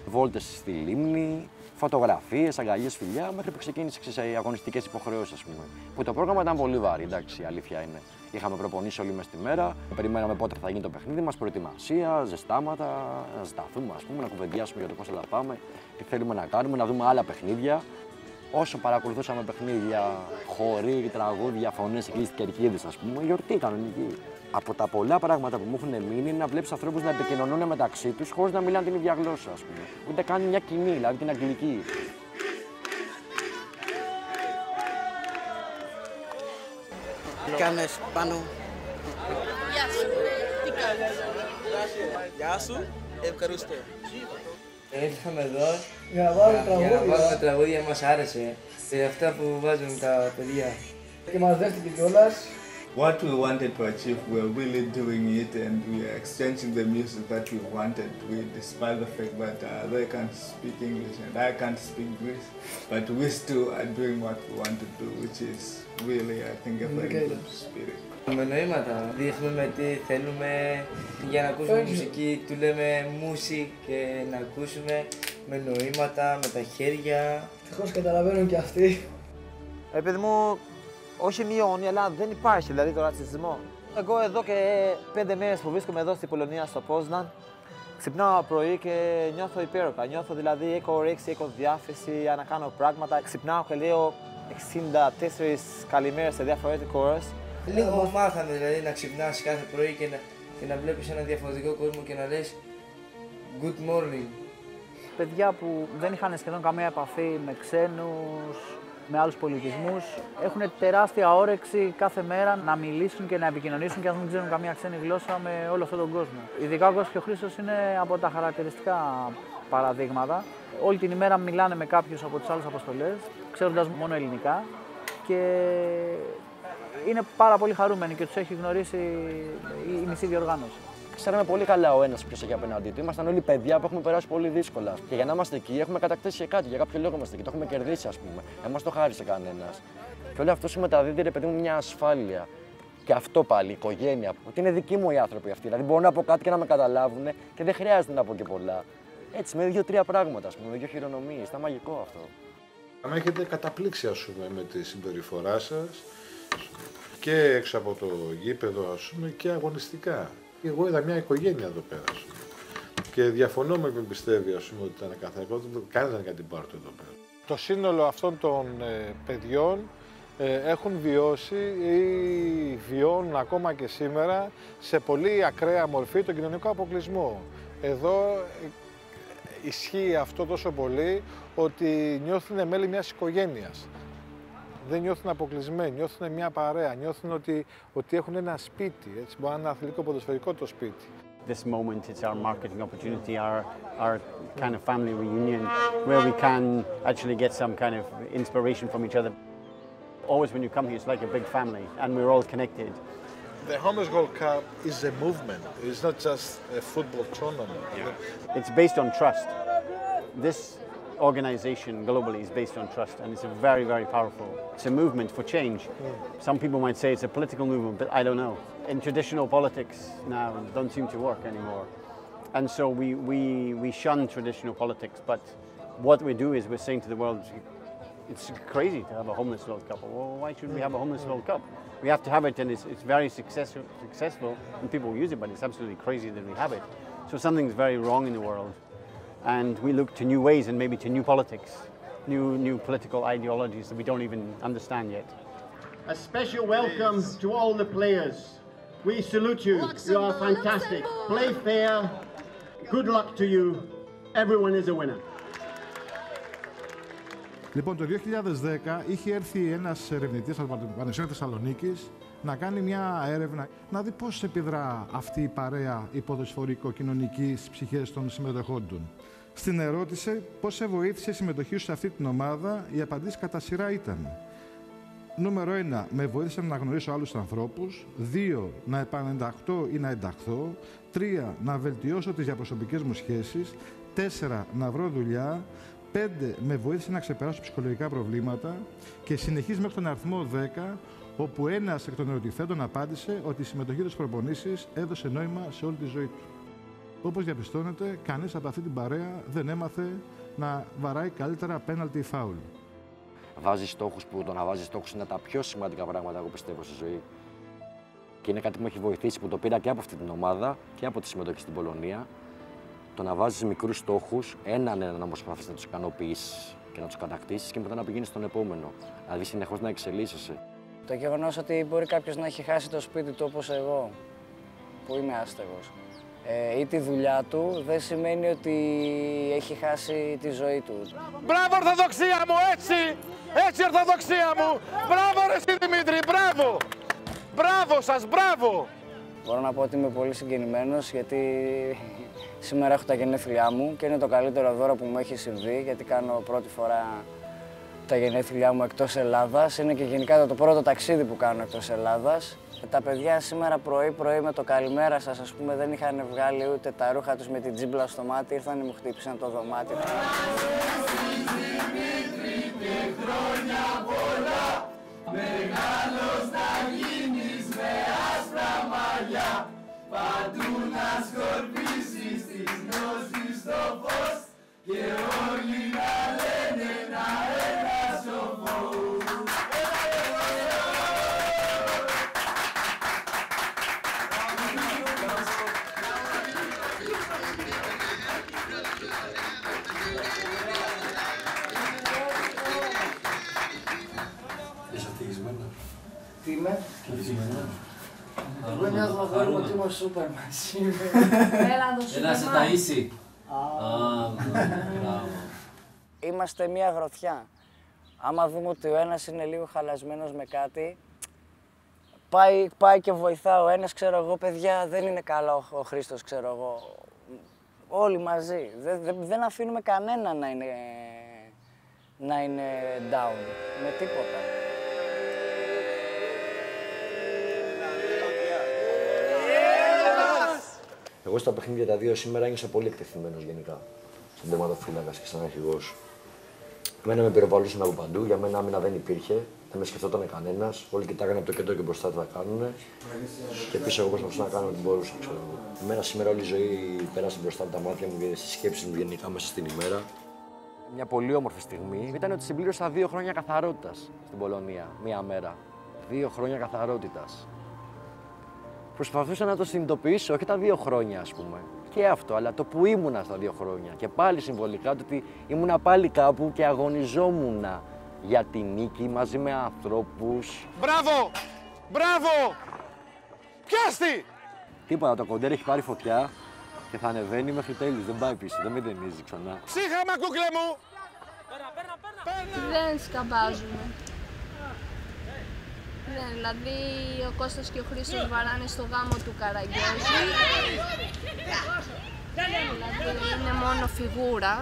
B: Βόλτες στη λίμνη, φωτογραφίες, αγκαλιές, φιλιά, μέχρι που ξεκίνησε οι αγωνιστικές υποχρεώσεις, ας πούμε. Που το πρόγραμμα ήταν πολύ βαρύ, εντάξει, η αλήθεια είναι. Είχαμε προπονήσει όλοι μες τη μέρα, περιμέναμε πότε θα γίνει το παιχνίδι μας, προετοιμασία, ζεστάματα, να ζεσταθούμε, ας πούμε, να κουβεντιάσουμε για το πώς θα τα πάμε, τι θέλουμε να κάνουμε, να δούμε άλλα παιχνίδια. Όσο παρακολουθούσαμε παιχνίδια, χοροί, τραγούδια, φωνές, εκκλήσεις, κερκίδες, ας πούμε, γιορτή κανονική. Από τα πολλά πράγματα που μου έχουν μείνει είναι να βλέπεις ανθρώπους να επικοινωνούν μεταξύ τους χωρίς να μιλάνε την ίδια γλώσσα, ας πούμε. Ούτε καν μια κοινή, δηλαδή την αγγλική.
W: Τι κάνεις πάνω?
C: Γεια σου. Τι κάνεις? Γεια σου. Ευχαριστώ.
F: Ήρθαμε εδώ για να βάλουμε τραγούδια, μας άρεσε. Σε αυτά που βάζουν τα παιδιά.
C: Και μας δέχτηκε κιόλας.
M: What we wanted to achieve, we're really doing it, and we are exchanging the music that we wanted. Despite the fact that they can't speak English and I can't speak Greek, but we still are doing what we want to do, which is really, I think, a very good spirit.
F: Με νοήματα, δείχνουμε με τι θέλουμε, για να ακούσουμε μουσική, του λέμε μουσική και να ακούσουμε με νοήματα, με τα χέρια.
C: Ευτυχώς καταλαβαίνουν και αυτοί.
W: Παιδί μου, όχι μειώνει, αλλά δεν υπάρχει δηλαδή το ρατσισμό. Εγώ εδώ και 5 μέρες που βρίσκομαι εδώ στην Πολωνία, στο Πόσναν, ξυπνάω πρωί και νιώθω υπέροχα. Νιώθω δηλαδή έχω όρεξη, έχω διάθεση να κάνω πράγματα. Ξυπνάω και λέω 64 καλημέρες σε διαφορετικές ώρες.
F: Λίγο μάθαμε δηλαδή να ξυπνάς κάθε πρωί και να βλέπεις ένα διαφορετικό κόσμο και να λες good morning.
E: Παιδιά που δεν είχαν σχεδόν καμία επαφή με ξένους, με άλλους πολιτισμούς, έχουν τεράστια όρεξη κάθε μέρα να μιλήσουν και να επικοινωνήσουν και αν δεν ξέρουν καμία ξένη γλώσσα με όλο αυτόν τον κόσμο. Ειδικά ο Κώστας και ο Χρήστος είναι από τα χαρακτηριστικά παραδείγματα. Όλη την ημέρα μιλάνε με κάποιους από τις άλλες αποστολές, ξέροντας μόνο ελληνικά και είναι πάρα πολύ χαρούμενοι και τους έχει γνωρίσει η μισή διοργάνωση.
B: Ξέραμε πολύ καλά ο ένας ποιος έχει απέναντί του. Ήμασταν όλοι παιδιά που έχουμε περάσει πολύ δύσκολα. Και για να είμαστε εκεί έχουμε κατακτήσει κάτι. Για κάποιο λόγο είμαστε εκεί. Το έχουμε κερδίσει, ας πούμε. Δεν μας το χάρισε κανένας. Και όλο αυτό σου μεταδίδει, ρε παιδί μου, μια ασφάλεια. Και αυτό πάλι, η οικογένεια. Ότι είναι δικοί μου οι άνθρωποι αυτοί. Δηλαδή μπορώ να πω κάτι και να με καταλάβουν και δεν χρειάζεται να πω και πολλά. Έτσι, με 2-3 πράγματα, ας πούμε, με 2 χειρονομίες. Ήταν μαγικό αυτό.
A: Με έχετε καταπλήξει, ας πούμε, με τη συμπεριφορά σας και έξω από το γήπεδο, ας πούμε, και αγωνιστικά. Εγώ είδα μια οικογένεια εδώ πέρα, ας πούμε. Και διαφωνώ με ποιον πιστεύει, ας πούμε, ότι ήταν καθαρό. Κανείς δεν έκανε την πάρτι εδώ πέρα. Το σύνολο αυτών των παιδιών έχουν βιώσει ή βιώνουν ακόμα και σήμερα σε πολύ ακραία μορφή τον κοινωνικό αποκλεισμό. Εδώ ισχύει αυτό τόσο πολύ ότι νιώθουν μέλη μιας οικογένειας. Δεν νιώθουν αποκλεισμένοι, νιώθουν μια παρέα, νιώθουν ότι έχουν ένα σπίτι. Έτσι, μπορεί να είναι ένα αθλητικό ποδοσφαιρικό το σπίτι.
D: This moment, it's our marketing opportunity, our kind of family reunion, where we can actually get some kind of inspiration from each other. Always when you come here, it's like a big family, and we're all connected.
A: The Homeless World Cup is a movement. It's not just a football tournament.
D: Yeah. It's based on trust. This organization globally is based on trust, and it's very, very powerful. It's a movement for change. Some people might say it's a political movement, but I don't know. In traditional politics now, it don't seem to work anymore. And so we shun traditional politics, but what we do is we're saying to the world, it's crazy to have a Homeless World Cup. Well, why should we have a Homeless World Cup? We have to have it, and it's very successful, and people use it, but it's absolutely crazy that we have it. So something's very wrong in the world. And we look to new ways and maybe to new politics, new political ideologies that we don't even understand yet.
H: A special welcome to all the players. We salute you. You are fantastic. Play fair. Good luck to you. Everyone is a winner.
A: Λοιπόν, το 2010 είχε έρθει ένας ερευνητής από το Πανεπιστήμιο Θεσσαλονίκης να κάνει μια έρευνα, να δει πώς επιδρά αυτή η παρέα η ποδοσφαιρικο-κοινωνική στις ψυχές των συμμετοχών του. Στην ερώτηση πώς σε βοήθησε η συμμετοχή σου σε αυτή την ομάδα, οι απαντήσεις κατά σειρά ήταν: νούμερο 1, με βοήθησε να γνωρίσω άλλους ανθρώπους. 2, να επανενταχθώ ή να ενταχθώ. 3, να βελτιώσω τις διαπροσωπικές μου σχέσεις. 4, να βρω δουλειά. 5, με βοήθησε να ξεπεράσω ψυχολογικά προβλήματα. Και συνεχίζει μέχρι τον αριθμό 10, όπου ένας εκ των ερωτηθέντων απάντησε ότι η συμμετοχή του στις προπονήσεις έδωσε νόημα σε όλη τη ζωή του. Όπως διαπιστώνετε, κανείς από αυτή την παρέα δεν έμαθε να βαράει καλύτερα πέναλτι ή φάουλ.
B: Βάζεις στόχους, που το να βάζεις στόχους είναι τα πιο σημαντικά πράγματα, εγώ πιστεύω, στη ζωή. Και είναι κάτι που με έχει βοηθήσει, που το πήρα και από αυτή την ομάδα και από τη συμμετοχή στην Πολωνία. Το να βάζεις μικρούς στόχους, έναν όμως προσπαθείς να τους ικανοποιήσεις και να τους κατακτήσεις και μετά να πηγαίνεις στον επόμενο. Δηλαδή συνεχώς να εξελίσσεσαι.
P: Το γεγονός ότι μπορεί κάποιος να έχει χάσει το σπίτι του όπως εγώ, που είμαι άστεγος, ή τη δουλειά του, δεν σημαίνει ότι έχει χάσει τη ζωή του.
L: Μπράβο Ορθοδοξία μου, έτσι! Έτσι Ορθοδοξία μου! Μπράβο ρε εσύ Δημήτρη, μπράβο! Μπράβο σας, μπράβο!
P: Μπορώ να πω ότι είμαι πολύ συγκινημένος, γιατί σήμερα έχω τα γενέθλιά μου και είναι το καλύτερο δώρο που μου έχει συμβεί, γιατί κάνω πρώτη φορά τα γενέθλιά μου εκτός Ελλάδας. Είναι και γενικά το πρώτο ταξίδι που κάνω εκτός Ελλάδας. Τα παιδιά σήμερα πρωί με το καλημέρα σας, ας πούμε, δεν είχαν βγάλει ούτε τα ρούχα τους με την τζίμπλα στο μάτι, ήρθαν και μου χτύπησαν το δωμάτιο.
L: Μεγάλος να γίνεις με άσπρα μαλλιά, παντού να σκορπίσεις τη γνώση στο φως και όλοι να λένε να ένας σοφός.
P: Τι είμαι? Εγώ νιώθω αγόρι μου ότι είμαι ο Σούπερμαν σήμερα.
Q: Έλα να σε ταΐσει.
P: Είμαστε μια γροθιά. Άμα δούμε ότι ο ένας είναι λίγο χαλασμένος με κάτι, πάει και βοηθά ο ένας, ξέρω εγώ, παιδιά, δεν είναι καλά ο Χρήστος, ξέρω εγώ. Όλοι μαζί. Δεν αφήνουμε κανένα να είναι down με τίποτα.
B: Εγώ στα παιχνίδια τα δύο σήμερα ένιωσα πολύ εκτεθειμένος γενικά. Στον τερματοφύλακα και σαν αρχηγός. Εμένα με πυροβολούσαν από παντού, για μένα άμυνα δεν υπήρχε. Δεν με σκεφτόταν κανένας. Όλοι κοιτάγανε από το κέντρο και μπροστά τι θα κάνουν. Και πίσω εγώ προσπαθούσα να κάνω ό,τι μπορούσα. Εμένα σήμερα όλη η ζωή πέρασε μπροστά από τα μάτια μου και στις σκέψεις μου γενικά μέσα στην ημέρα. Μια πολύ όμορφη στιγμή ήταν ότι συμπλήρωσα 2 χρόνια καθαρότητας στην Πολωνία. Μία μέρα. 2 χρόνια καθαρότητας. Προσπαθούσα να το συνειδητοποιήσω, όχι τα 2 χρόνια, ας πούμε. Και αυτό, αλλά το που ήμουνα στα 2 χρόνια. Και πάλι συμβολικά το ότι ήμουνα πάλι κάπου και αγωνιζόμουν για τη νίκη μαζί με ανθρώπους.
L: Μπράβο! Μπράβο! Πιάστη!
B: Τίποτα, το κοντέρ έχει πάρει φωτιά και θα ανεβαίνει μέχρι τέλους. Δεν πάει πίσω, δεν με δενίζει ξανά.
L: Ψύχαμα, κούκλε μου!
K: Δεν σκαμπάζουμε. Ναι, δηλαδή ο Κώστας και ο Χρήστος βαράνε στο γάμο του Καραγκιόζη. Δηλαδή είναι μόνο φιγούρα.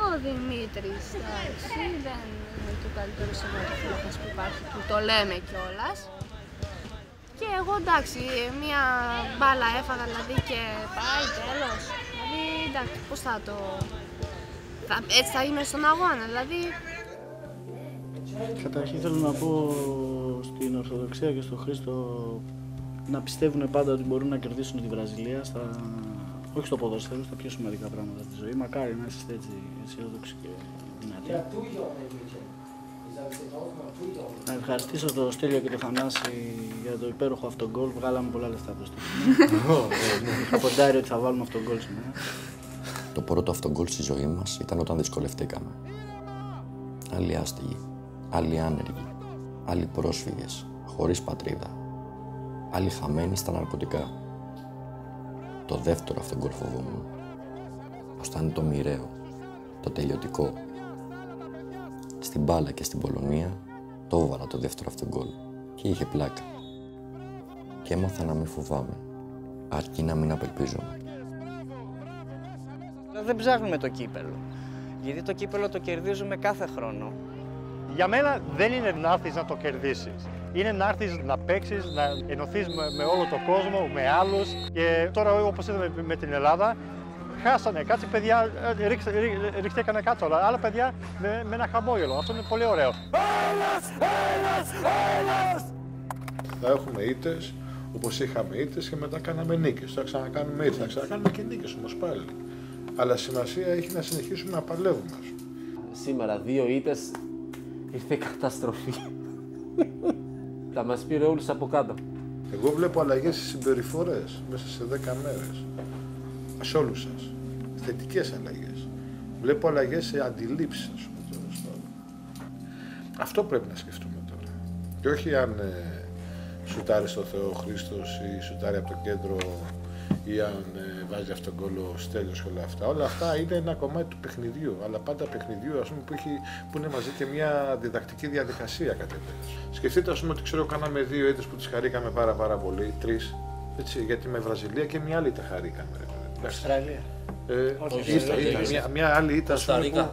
K: Ο Δημήτρης, εντάξει, δεν είναι και ο καλύτερος σωματοφύλακας που υπάρχει, που το λέμε κιόλας. Και εγώ εντάξει, μία μπάλα έφαγα δηλαδή και πάει τέλος. Δηλαδή εντάξει, πώς θα το... έτσι θα είμαι στον αγώνα, δηλαδή.
E: Καταρχήν θέλω να πω στην Ορθοδοξία και στον Χρήστο να πιστεύουν πάντα ότι μπορούν να κερδίσουν τη Βραζιλία, όχι στο ποδόσφαιρο, στα πιο σημαντικά πράγματα της ζωής. Μακάρι να είστε έτσι αισιόδοξοι και δυνατοί. Να ευχαριστήσω τον Στέλιο και τον Θανάση για το υπέροχο αυτό γκολ. Βγάλαμε πολλά λεφτά από το στήριο. Είχα ποντάρει ότι θα βάλουμε αυτό γκολ σήμερα.
B: Το πρώτο αυτό γκολ στη ζωή μας ήταν όταν δυσκολευτήκαμε. Άλλοι άστιγοι, άλλοι άνεργοι, άλλοι πρόσφυγες, χωρίς πατρίδα, άλλοι χαμένοι στα ναρκωτικά. Το δεύτερο αυτό γκολ φοβόμουν. Πως θα είναι το μοιραίο, το τελειωτικό. Στην μπάλα και στην Πολωνία το έβαλα το δεύτερο αυτό γκολ και είχε πλάκα. Και έμαθα να μην φοβάμαι, αρκεί να μην απελπίζομαι.
V: Δεν ψάχνουμε το κύπελλο, γιατί το κύπελλο το κερδίζουμε κάθε χρόνο.
J: Για μένα δεν είναι να έρθεις να το κερδίσεις. Είναι να έρθεις να παίξεις, να ενωθείς με όλο τον κόσμο, με άλλους. Και τώρα όπως είδαμε με την Ελλάδα, χάσανε κάτι παιδιά, ρίχτηκανε κάτω, αλλά άλλα παιδιά με ένα χαμόγελο. Αυτό είναι πολύ ωραίο.
A: Ένας! Θα έχουμε ήττες, όπως είχαμε ήττες και μετά κάναμε νίκες. Θα ξανακάνουμε ήττες, θα ξανακάνουμε και νίκες όμως πάλι. Αλλά σημασία έχει να συνεχίσουμε να παλεύουμε.
O: Σήμερα 2 ήττες ήρθε καταστροφή. Θα μας πήρε όλους από κάτω.
A: Εγώ βλέπω αλλαγές στις συμπεριφορές μέσα σε 10 μέρες. Σε όλους σας. Θετικές αλλαγές. Βλέπω αλλαγές σε αντιλήψεις, ας πούμε, τώρα. Αυτό πρέπει να σκεφτούμε τώρα. Και όχι αν σουτάρει στο Θεό ο Χρήστος ή σουτάρει από το κέντρο ή αν βάζει αυτόν τον γκολ ο Στέλιος και όλα αυτά. Όλα αυτά είναι ένα κομμάτι του παιχνιδιού, αλλά πάντα παιχνιδιού, ας πούμε, που είναι μαζί και μια διδακτική διαδικασία κατ' επέκταση. Σκεφτείτε, ας πούμε, ότι ξέρω κάναμε 2 ήττες που τις χαρήκαμε πάρα πολύ, 3, έτσι, γιατί με Βραζιλία και μια άλλη τα χαρήκαμε.
V: Αυστραλία.
A: Μια άλλη ήττα, ας πούμε,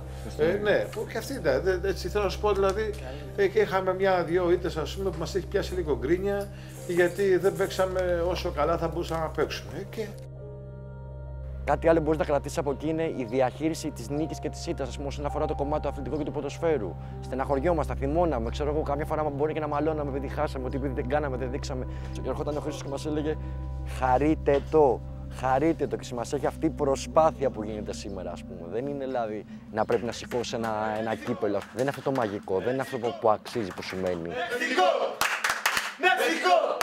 A: ναι, και αυτή ήταν. Έτσι θέλω να σου πω, δηλαδή, και είχαμε 1-2 ήττες, ας πούμε, που μας έχει πιάσει λίγο γκρίνια, γιατί δεν παίξαμε όσο καλά θα μπορούσαμε να παίξουμε.
B: Κάτι άλλο που μπορείς να κρατήσεις από εκεί είναι η διαχείριση της νίκης και της ήττας, ας πούμε, όσον αφορά το κομμάτι του αθλητικού και του ποδοσφαίρου. Στεναχωριόμαστε, θυμώναμε, ξέρω εγώ, καμιά φορά μπορεί και να μαλώναμε επειδή χάσαμε, ότι επειδή δεν κάναμε, δεν δείξαμε. Και ερχόταν ο Χρήστος και μας έλεγε χαρείτε το. Χαρείτε το και σημασία έχει αυτή η προσπάθεια που γίνεται σήμερα, ας πούμε. Δεν είναι δηλαδή να πρέπει να σηκώσει ένα κύπελλο. Δεν είναι αυτό το μαγικό, δεν είναι αυτό που αξίζει, που σημαίνει.
L: Μεξικό! Μεξικό!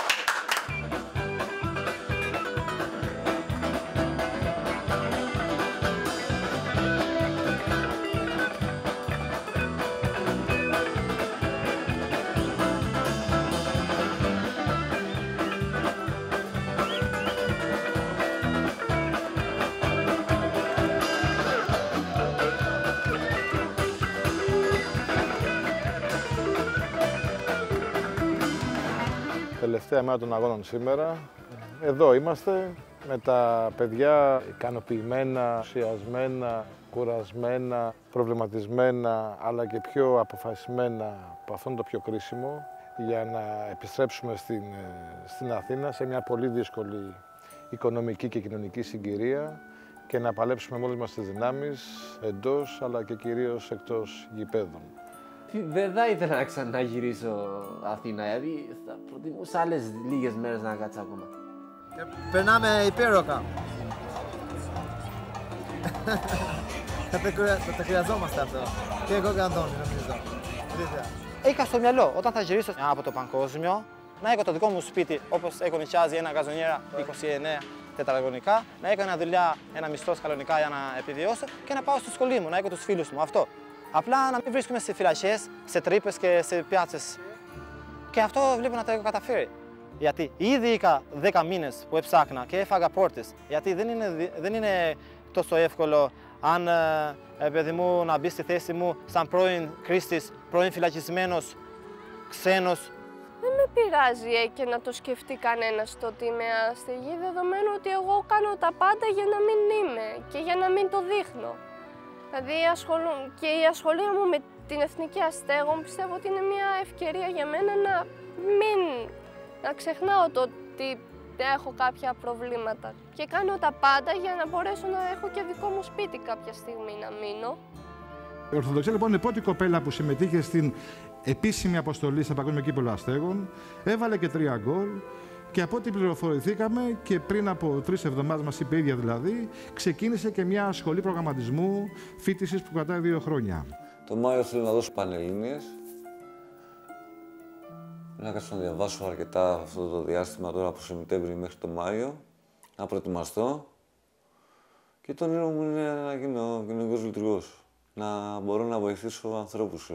A: Τελευταία μέρα των αγώνων σήμερα. Εδώ είμαστε με τα παιδιά ικανοποιημένα, ενθουσιασμένα, κουρασμένα, προβληματισμένα, αλλά και πιο αποφασισμένα από αυτό το πιο κρίσιμο, για να επιστρέψουμε στην Αθήνα σε μια πολύ δύσκολη οικονομική και κοινωνική συγκυρία και να παλέψουμε με όλες μας τις δυνάμεις εντός αλλά και κυρίως εκτός γηπέδων.
V: Δεν θα ήθελα να ξαναγυρίσω Αθήνα, γιατί θα προτιμούσα άλλες λίγες μέρες να κάτσω ακόμα.
W: Περνάμε υπέροχα. Θα χρειαζόμαστε αυτό. Και εγώ και Αντώνη, νομίζω. Είχα στο μυαλό, όταν θα γυρίσω από το παγκόσμιο, να έχω το δικό μου σπίτι, όπως έχω νοικιάσει ένα γαζονιέρα 29 τετραγωνικά, να έκανα δουλειά, ένα μισθό κανονικά για να επιβιώσω και να πάω στο σχολείο μου, να έχω τους φίλους μου. Αυτό. Απλά να μην βρίσκουμε σε φυλακές, σε τρύπες και σε πιάτσες. Και αυτό βλέπω να το έχω καταφέρει. Γιατί ήδη είχα 10 μήνες που έψαχνα και έφαγα πόρτες. Γιατί δεν είναι τόσο εύκολο αν παιδί μου να μπει στη θέση μου σαν πρώην κρίστης, πρώην φυλακισμένος
C: ξένος.
K: Δεν με πειράζει και να το σκεφτεί κανένας το ότι είμαι άστεγη, δεδομένου ότι εγώ κάνω τα πάντα για να μην είμαι και για να μην το δείχνω. Δηλαδή και η ασχολία μου με την Εθνική Αστέγων πιστεύω ότι είναι μια ευκαιρία για μένα να ξεχνάω το ότι έχω κάποια προβλήματα. Και κάνω τα πάντα για να μπορέσω να έχω και δικό μου σπίτι κάποια στιγμή να μείνω.
A: Η Ορθοδοξία λοιπόν είναι η πρώτη κοπέλα που συμμετείχε στην επίσημη αποστολή στα Παγκόσμιο Κύπελλο Αστέγων. Έβαλε και 3 γκολ και από ό,τι πληροφορηθήκαμε και πριν από 3 εβδομάδες, μας είπε η ίδια δηλαδή, ξεκίνησε και μια σχολή προγραμματισμού φοιτησης που κρατάει 2 χρόνια.
G: Το Μάιο θέλω να δώσω πανελλήνιες. Να κάτσω να διαβάσω αρκετά αυτό το διάστημα τώρα από Σεπτέμβρη μέχρι το Μάιο, να προετοιμαστώ. Και το όνειρο μου είναι να γίνω κοινωνικός λειτουργός. Να μπορώ να βοηθήσω ανθρώπους.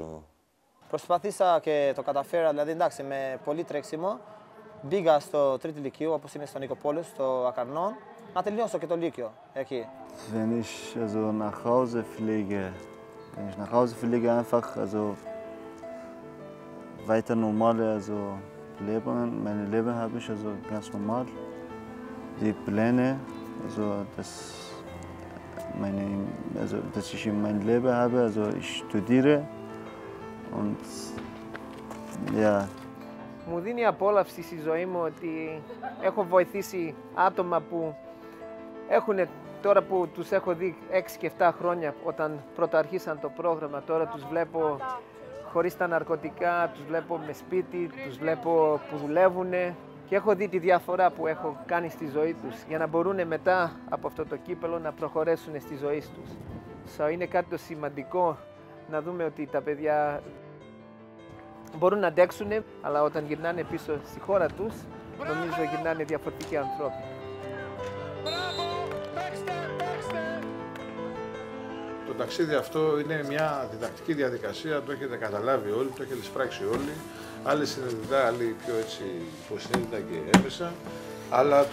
C: Προσπαθήσα και το καταφέρα, δηλαδή εντάξει, με πολύ τρέξιμο. Μπήκα στο 3ο Λυκείου, όπως είναι στο Νικοπόλεως, στο Ακαρνών, να τελειώσω και το Λύκειο εκεί.
N: Wenn ich also nach Hause fliege, einfach also weiter normale mein Leben habe ich also ganz normal. Die Pläne, also dass ich in mein Leben habe, also ich studiere und ja.
R: Μου δίνει απόλαυση στη ζωή μου ότι έχω βοηθήσει άτομα που έχουν, τώρα που τους έχω δει 6 και 7 χρόνια όταν πρώτα αρχίσαν το πρόγραμμα, τώρα τους βλέπω χωρίς τα ναρκωτικά, τους βλέπω με σπίτι, τους βλέπω που δουλεύουν και έχω δει τη διαφορά που έχω κάνει στη ζωή τους για να μπορούν μετά από αυτό το κύπελλο να προχωρέσουν στη ζωή τους. Είναι κάτι το σημαντικό να δούμε ότι τα παιδιά μπορούν να αντέξουν, αλλά όταν γυρνάνε πίσω στη χώρα τους, νομίζω γυρνάνε διαφορετικοί ανθρώποι.
A: Το ταξίδι αυτό είναι μια διδακτική διαδικασία, το έχετε καταλάβει όλοι, το έχετε εισπράξει όλοι. Άλλοι συνειδητά, άλλοι πιο έτσι υποσυνείδητα και έμεσα. Αλλά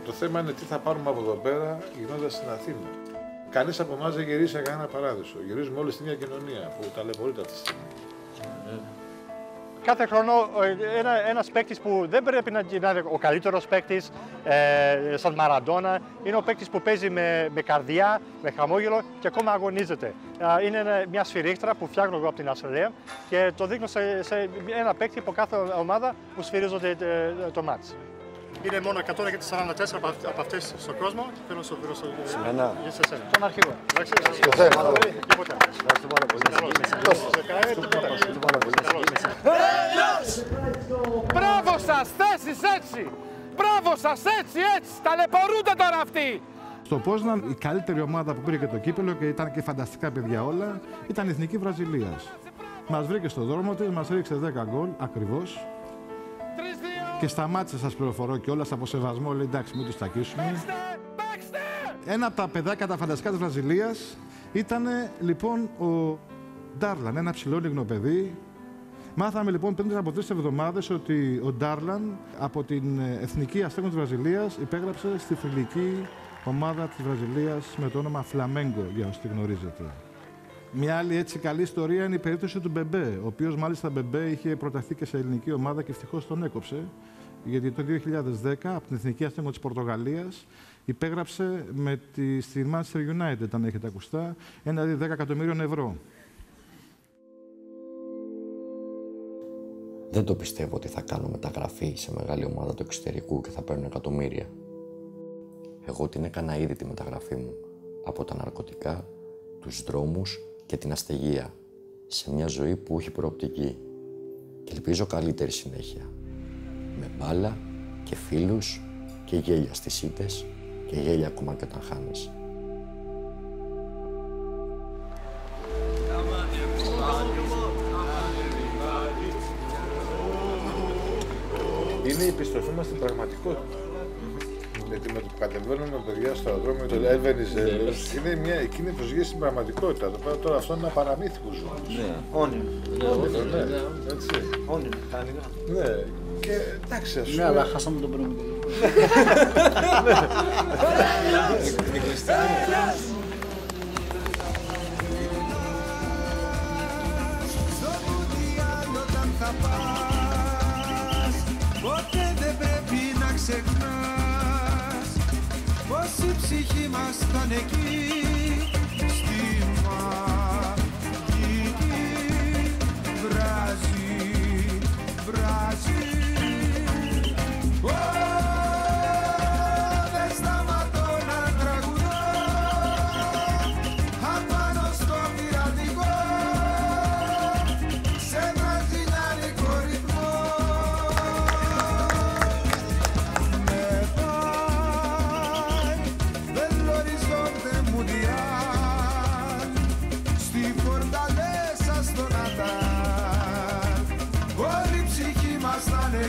A: το θέμα είναι τι θα πάρουμε από εδώ πέρα γυρνώντας στην Αθήνα. Κανείς από εμάς δεν γυρίσει σε κανένα παράδεισο. Γυρίζουμε όλοι στην ίδια κοινωνία που ταλαιπωρείται αυτή τη στιγμή.
J: Κάθε χρόνο ένας παίκτης που δεν πρέπει να είναι ο καλύτερος παίκτης, σαν Μαραντόνα, είναι ο παίκτης που παίζει με καρδιά, με χαμόγελο και ακόμα αγωνίζεται. Είναι μια σφυρίχτρα που φτιάχνω εγώ από την Αυστραλία και το δείχνω σε ένα παίκτη από κάθε ομάδα που σφυρίζονται το μάτς. Είναι μόνο 144 από αυτές στον κόσμο και θέλω να σου δώσω σε εσένα. Τον αρχηγό.
L: Μπράβο σας, θέσεις έτσι! Μπράβο σας, έτσι! Ταλαιπωρούνται τώρα αυτοί!
A: Στο Πόσναν η καλύτερη ομάδα που πήρε και το κύπελλο και ήταν και φανταστικά παιδιά όλα, ήταν η Εθνική Βραζιλίας. Μας βρήκε στο δρόμο της, μας ρίξε 10 γκολ ακριβώς. Και σταμάτησε, σας πληροφορώ κιόλας, από σεβασμό, λέει εντάξει, μην τους τακίσουμε. Ένα από τα παιδάκια τα φανταστικά της Βραζιλίας ήταν λοιπόν ο Ντάρλαν, ένα ψηλόλιγνο παιδί. Μάθαμε λοιπόν πριν από 3 εβδομάδες ότι ο Ντάρλαν από την Εθνική Αστέγων της Βραζιλίας υπέγραψε στη θρυλική ομάδα της Βραζιλίας με το όνομα Φλαμέγκο, για όσοι τη γνωρίζετε. Μια άλλη έτσι καλή ιστορία είναι η περίπτωση του Μπεμπέ, ο οποίος μάλιστα Μπεμπέ είχε προταθεί και σε ελληνική ομάδα και ευτυχώς τον έκοψε, γιατί το 2010 από την Εθνική Αστέγων της Πορτογαλίας υπέγραψε με στη Manchester United, αν έχετε ακουστά, ένα 10 εκατομμύριων ευρώ.
B: Δεν το πιστεύω ότι θα κάνω μεταγραφή σε μεγάλη ομάδα του εξωτερικού και θα παίρνω εκατομμύρια. Εγώ την έκανα ήδη τη μεταγραφή μου από τα ναρκωτικά, τους δρόμους και την αστεγία σε μια ζωή που έχει προοπτική και ελπίζω καλύτερη συνέχεια. Με μπάλα και φίλους και γέλια στις ήττες και γέλια ακόμα και όταν χάνεις.
A: Είναι η επιστροφή μας στην πραγματικότητα. Γιατί με το που κατεβαίνουμε παιδιά στο αεροδρόμιο, το έβαινες, είναι μια εκείνη προσγείωση στην πραγματικότητα. Τώρα αυτό είναι ένα παραμύθι που ζούμε.
C: Ναι, όνειρο.
A: Ναι, έτσι.
C: Όνειρο, κανονικά.
A: Ναι, και εντάξει, ας πούμε.
E: Ναι, αλλά χάσαμε τον πρώτο.
L: αγαπάς, ποτέ δεν πρέπει να ξεχνάς πως η ψυχή μας ήταν εκεί στη μαγική βράση, βράση. Δεν σταματώ να τραγουδώ απάνω στο πειρατικό σε βραζιλιάνικο ρυθμό. Με πάει Bell'Orizzonte Mundial στη φορταλέσσα στο Νατάλ όλη η ψυχή μας θα είναι